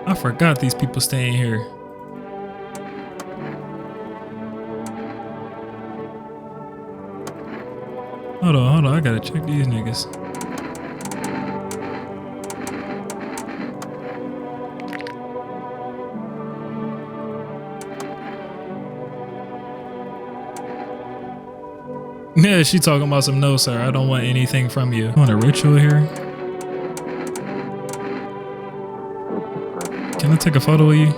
A: I forgot these people staying here. Hold on, I gotta check these niggas. Yeah, she talking about some no sir, I don't want anything from you. Want a ritual here? Can I take a photo of you?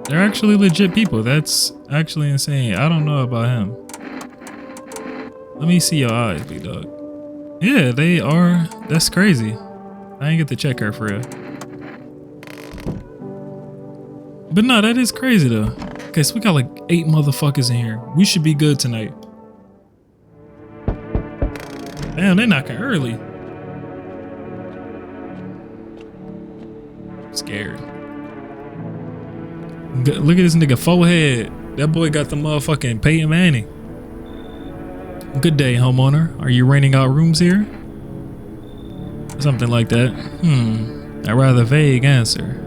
A: They're actually legit people. That's actually insane. I don't know about him. Let me see your eyes, big dog. Yeah, they are. That's crazy. I ain't get to check her for real. But no, that is crazy though. Okay, so we got like 8 motherfuckers in here. We should be good tonight. Damn, they knocking early. Scared. Look at this nigga forehead. That boy got the motherfucking Peyton Manning. Good day, homeowner. Are you renting out rooms here? Something like that. A rather vague answer.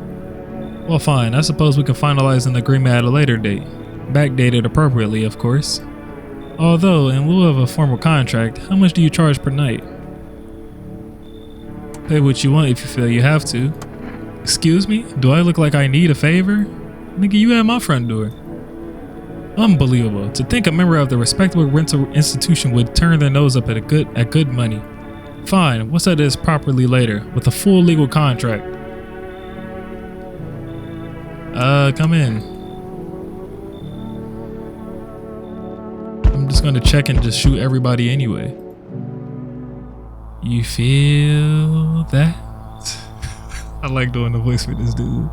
A: Well, fine. I suppose we can finalize an agreement at a later date. Backdated appropriately, of course. Although, in lieu of a formal contract, how much do you charge per night? Pay what you want if you feel you have to. Excuse me? Do I look like I need a favor? Nigga, you at my front door. Unbelievable. To think a member of the respectable rental institution would turn their nose up at good money. Fine, we'll set this properly later, with a full legal contract. Come in. I'm just gonna check and just shoot everybody anyway. You feel that? I like doing the voice for this dude.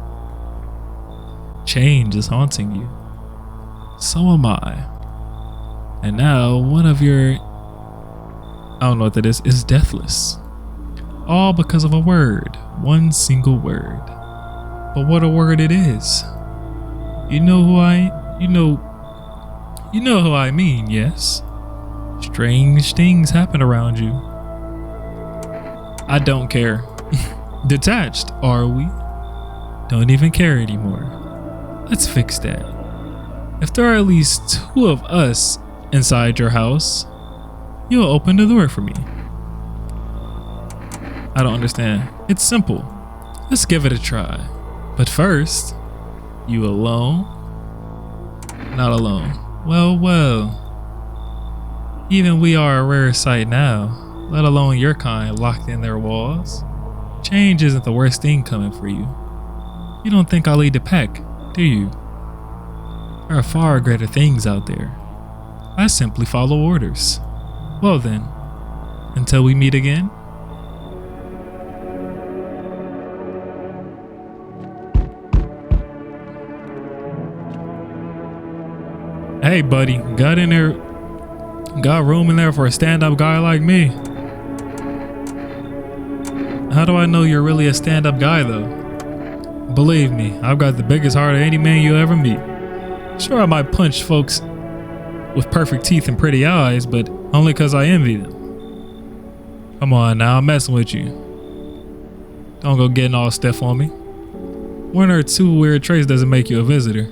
A: Change is haunting you. So am I. And now one of your, I don't know what that is deathless. All because of a word. One single word. But what a word it is. You know who I mean, yes? Strange things happen around you. I don't care. Detached, are we? Don't even care anymore. Let's fix that. If there are at least 2 of us inside your house, you'll open the door for me. I don't understand. It's simple. Let's give it a try. But first, you alone? Not alone. Well. Even we are a rare sight now, let alone your kind locked in their walls. Change isn't the worst thing coming for you. You don't think I'll lead the pack, do you? There are far greater things out there. I simply follow orders. Well then, until we meet again. Hey buddy, got room in there for a stand-up guy like me? How do I know you're really a stand-up guy though? Believe me, I've got the biggest heart of any man you'll ever meet. Sure, I might punch folks with perfect teeth and pretty eyes, but only because I envy them. Come on now, I'm messing with you. Don't go getting all stiff on me. One or two weird traits doesn't make you a visitor.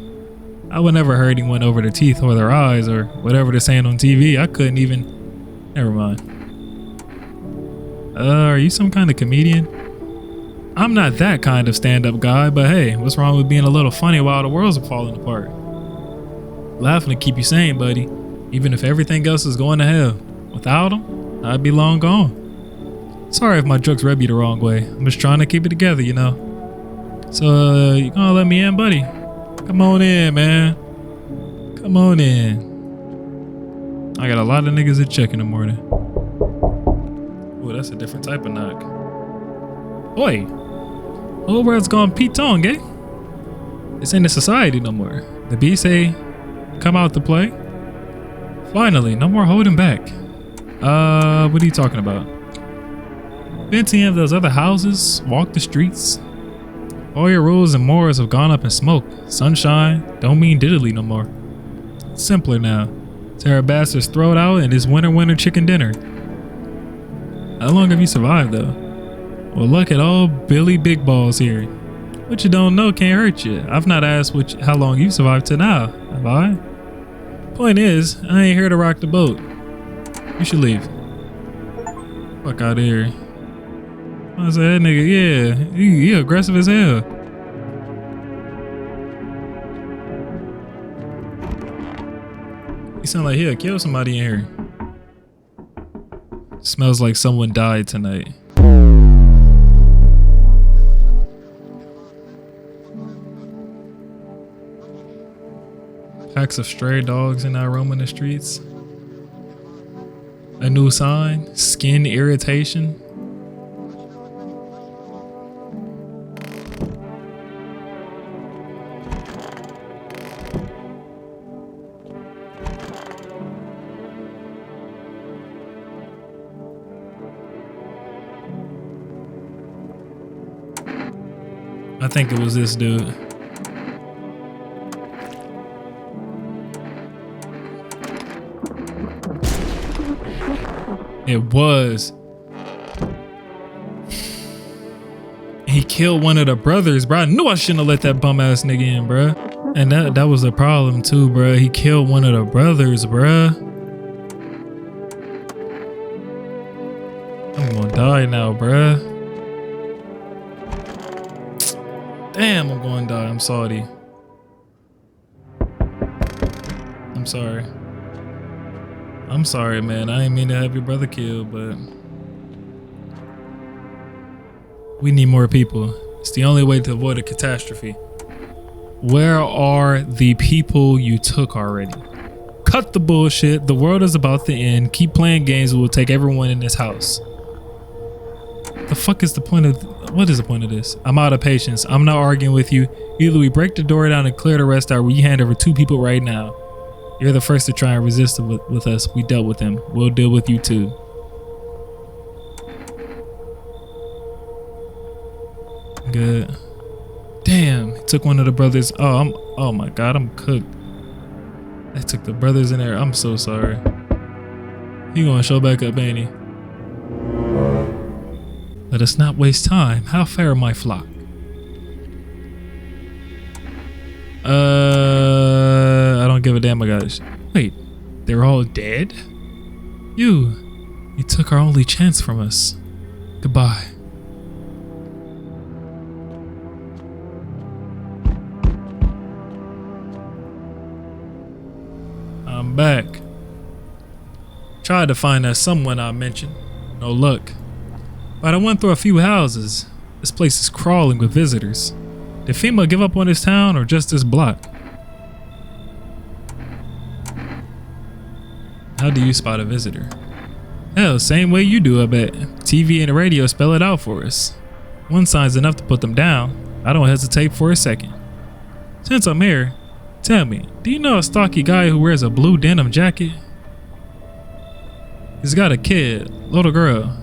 A: I would never hurt anyone over their teeth or their eyes or whatever they're saying on TV. I couldn't even. Never mind. Are you some kind of comedian? I'm not that kind of stand-up guy, but hey, what's wrong with being a little funny while the world's falling apart? Laughing to keep you sane, buddy, even if everything else is going to hell. Without them, I'd be long gone. Sorry if my jokes rub you the wrong way. I'm just trying to keep it together, you know. So, you gonna let me in, buddy? Come on in, man. Come on in. I got a lot of niggas at check in the morning. Ooh, that's a different type of knock. Oi! Old world's gone Pete Tong, eh? This ain't a society no more. The B say, come out to play. Finally, no more holding back. What are you talking about? Been to any of those other houses, walk the streets. All your rules and morals have gone up in smoke. Sunshine don't mean diddly no more. It's simpler now. Tear a bastard's throat out and his winter chicken dinner. How long have you survived though? Well, look at old Billy Big Balls here. What you don't know can't hurt you. I've not asked how long you survived to now, have I? Point is, I ain't here to rock the boat. You should leave. Fuck out of here. I said, that nigga, yeah, he aggressive as hell. He sound like he'll kill somebody in here. Smells like someone died tonight. Packs of stray dogs in our roaming the streets. A new sign, skin irritation. I think it was this dude. It was. He killed one of the brothers, bro. I knew I shouldn't have let that bum ass nigga in, bro. And that was the problem too, bro. He killed one of the brothers, bro. I'm gonna die now, bro. Damn, I'm going to die. I'm sorry. I'm sorry. I'm sorry, man. I didn't mean to have your brother killed, but we need more people. It's the only way to avoid a catastrophe. Where are the people you took already? Cut the bullshit. The world is about to end. Keep playing games. We'll take everyone in this house. The fuck is the point of... What is the point of this? I'm out of patience. I'm not arguing with you. Either we break the door down and clear the rest out, or you hand over 2 people right now. You're the first to try and resist with us. We dealt with him. We'll deal with you too. Good. Damn, he took one of the brothers. Oh my God, I'm cooked. They took the brothers in there. I'm so sorry. He gonna show back up, ain't he? Let us not waste time. How fare my flock? I don't give a damn, I got. Wait, they're all dead? You took our only chance from us. Goodbye. I'm back. Tried to find that someone I mentioned. No luck. But I went through a few houses. This place is crawling with visitors. Did FEMA give up on this town or just this block? How do you spot a visitor? Hell, same way you do, I bet. TV and the radio spell it out for us. One sign's enough to put them down. I don't hesitate for a second. Since I'm here, tell me, do you know a stocky guy who wears a blue denim jacket? He's got a kid, little girl.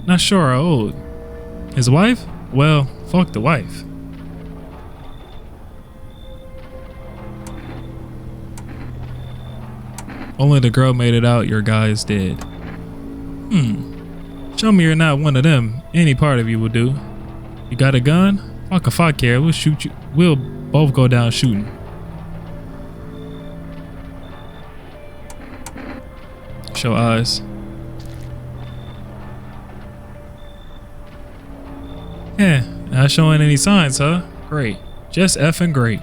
A: Not sure how old. His wife? Well, fuck the wife. Only the girl made it out. Your guy is dead. Show me you're not one of them. Any part of you will do. You got a gun? Fuck if I care. We'll shoot you. We'll both go down shooting. Show eyes. Yeah, not showing any signs, huh? Great. Just effing great.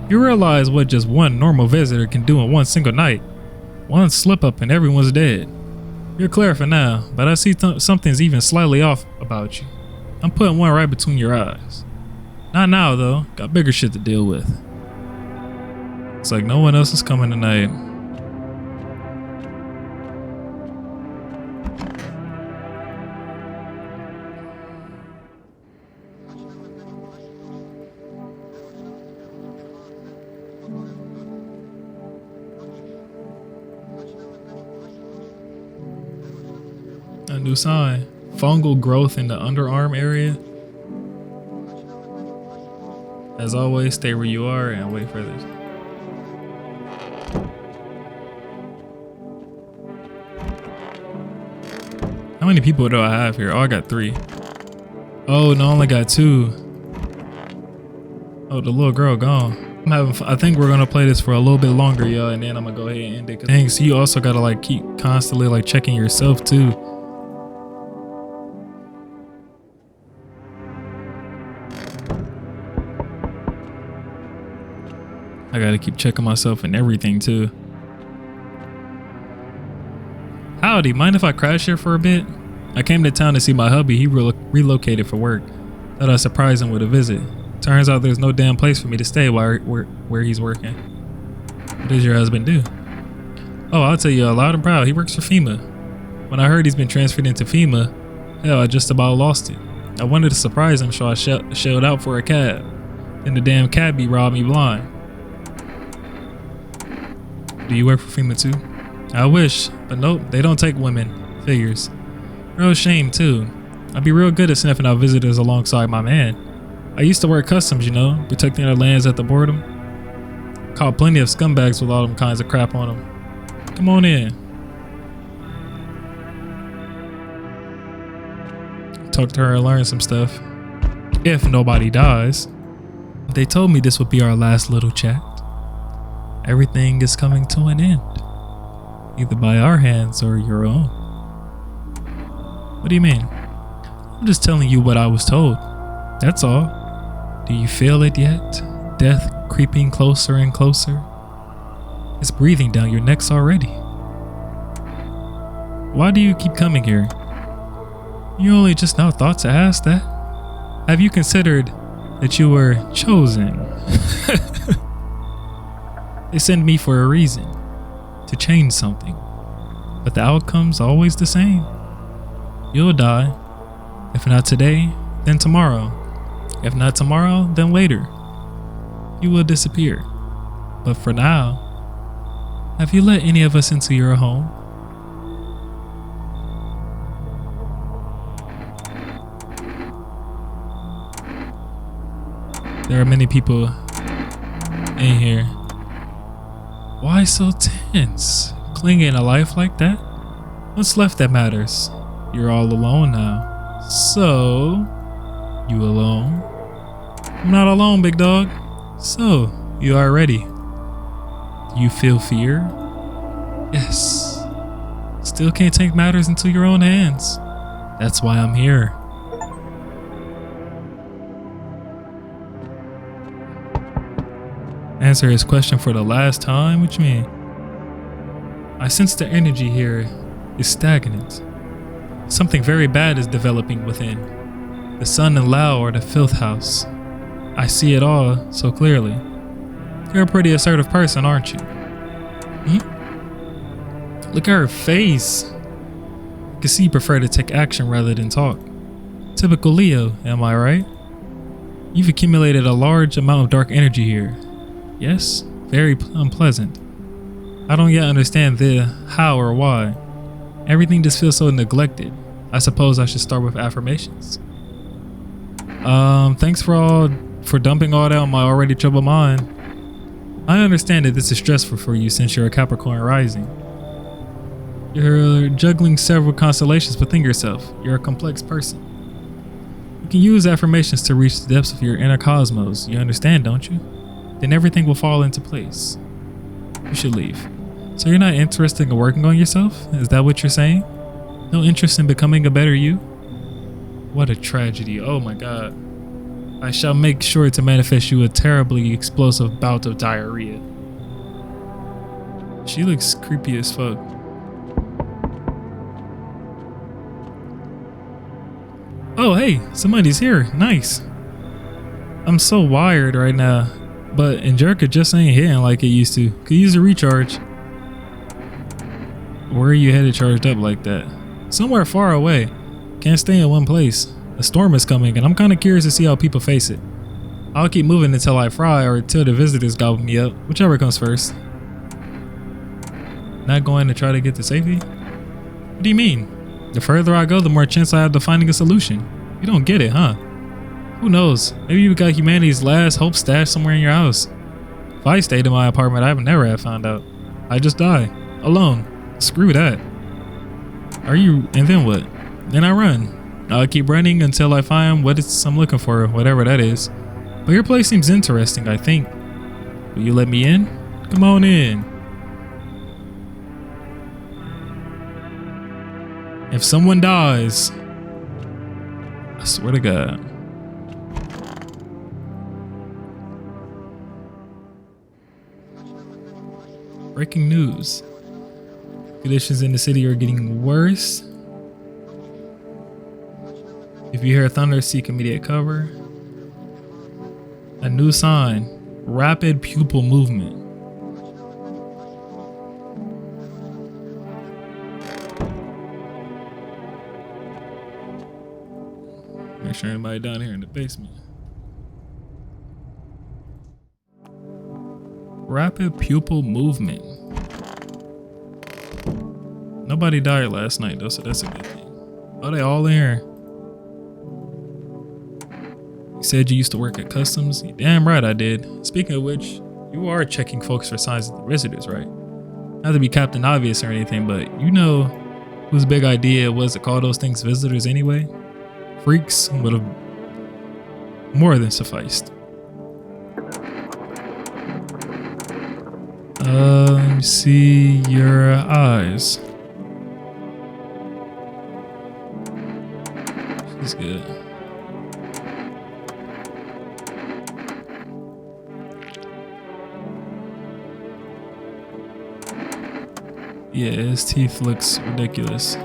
A: You realize what just one normal visitor can do in one single night. One slip up and everyone's dead. You're clear for now, but I see something's even slightly off about you. I'm putting one right between your eyes. Not now though, got bigger shit to deal with. It's like no one else is coming tonight. A new sign. Fungal growth in the underarm area. As always, stay where you are and wait for this. How many people do I have here? Oh, I got 3. Oh, no, I only got 2. Oh, the little girl gone. I'm having fun. I think we're gonna play this for a little bit longer, y'all, and then I'm gonna go ahead and end it. Dang, so you also gotta like keep constantly like checking yourself too. I gotta keep checking myself and everything too. Howdy, mind if I crash here for a bit? I came to town to see my hubby. He relocated for work. Thought I'd surprise him with a visit. Turns out there's no damn place for me to stay while where he's working. What does your husband do? Oh, I'll tell you loud and proud. He works for FEMA. When I heard he's been transferred into FEMA, hell, I just about lost it. I wanted to surprise him, so I shelled out for a cab. Then the damn cabbie robbed me blind. Do you work for FEMA too? I wish, but nope, they don't take women. Figures. Real shame too. I'd be real good at sniffing out visitors alongside my man. I used to work customs, you know, protecting our lands at the border. Caught plenty of scumbags with all them kinds of crap on them. Come on in. Talk to her and learn some stuff. If nobody dies. They told me this would be our last little chat. Everything is coming to an end. Either by our hands or your own. What do you mean? I'm just telling you what I was told. That's all. Do you feel it yet? Death creeping closer and closer? It's breathing down your necks already. Why do you keep coming here? You only just now thought to ask that? Have you considered that you were chosen? They send me for a reason. To change something. But the outcome's always the same. You'll die. If not today, then tomorrow. If not tomorrow, then later. You will disappear. But for now, have you let any of us into your home? There are many people in here. Why so tense? Clinging to life like that? What's left that matters? You're all alone now. So, you alone? I'm not alone, big dog. So, you are ready. Do you feel fear? Yes. Still can't take matters into your own hands. That's why I'm here. Answer his question for the last time? What you mean? I sense the energy here is stagnant. Something very bad is developing within. The Sun and Lao are the filth house. I see it all so clearly. You're a pretty assertive person, aren't you? Look at her face. I can see you prefer to take action rather than talk. Typical Leo, am I right? You've accumulated a large amount of dark energy here. Yes, very unpleasant. I don't yet understand the how or why. Everything just feels so neglected. I suppose I should start with affirmations. Thanks for dumping all that on my already troubled mind. I understand that this is stressful for you since you're a Capricorn rising. You're juggling several constellations within yourself. You're a complex person. You can use affirmations to reach the depths of your inner cosmos. You understand, don't you? Then everything will fall into place. You should leave. So you're not interested in working on yourself? Is that what you're saying? No interest in becoming a better you? What a tragedy. Oh my god. I shall make sure to manifest you a terribly explosive bout of diarrhea. She looks creepy as fuck. Oh hey, somebody's here. Nice. I'm so wired right now, but Angelica just ain't hitting like it used to. Could use a recharge. Where are you headed charged up like that? Somewhere far away. Can't stay in one place. A storm is coming and I'm kind of curious to see how people face it. I'll keep moving until I fry or until the visitors gobble me up, whichever comes first. Not going to try to get to safety? What do you mean? The further I go, the more chance I have of finding a solution. You don't get it, huh? Who knows? Maybe you got humanity's last hope stashed somewhere in your house. If I stayed in my apartment, I would never have found out. I just die. Alone. Screw that. Are you, and then what? Then I run. I'll keep running until I find what I'm looking for, whatever that is. But your place seems interesting, I think. Will you let me in? Come on in. If someone dies, I swear to God. Breaking news. Conditions in the city are getting worse. If you hear thunder, seek immediate cover. A new sign. Rapid pupil movement. Make sure anybody down here in the basement. Rapid pupil movement. Nobody died last night though, so that's a good thing. Oh, they all in here. You said you used to work at customs? You're damn right I did. Speaking of which, you are checking folks for signs of the visitors, right? Not to be Captain Obvious or anything, but you know whose big idea it was to call those things visitors anyway? Freaks would have more than sufficed. Let me see your eyes. She's good. Yeah, his teeth looks ridiculous.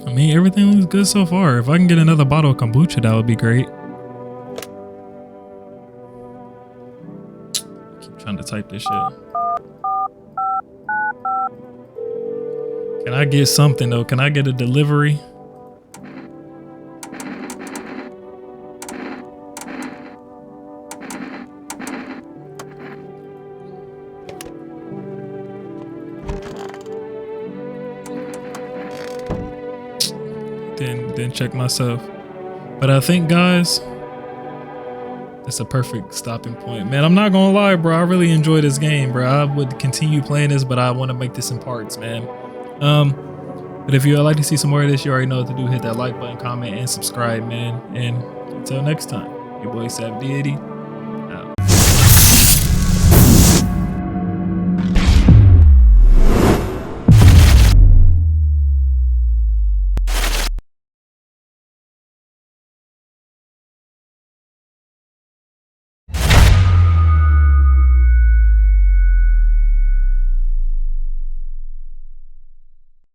A: I mean, everything looks good so far. If I can get another bottle of kombucha, that would be great. Keep trying to type this shit. Can I get something though? Can I get a delivery? Then check myself. But I think, guys, it's a perfect stopping point. Man, I'm not gonna lie, bro. I really enjoy this game, bro. I would continue playing this, but I want to make this in parts, man. But if you'd like to see some more of this, you already know what to do. Hit that like button, comment, and subscribe, man. And until next time, your boy Sav Deity.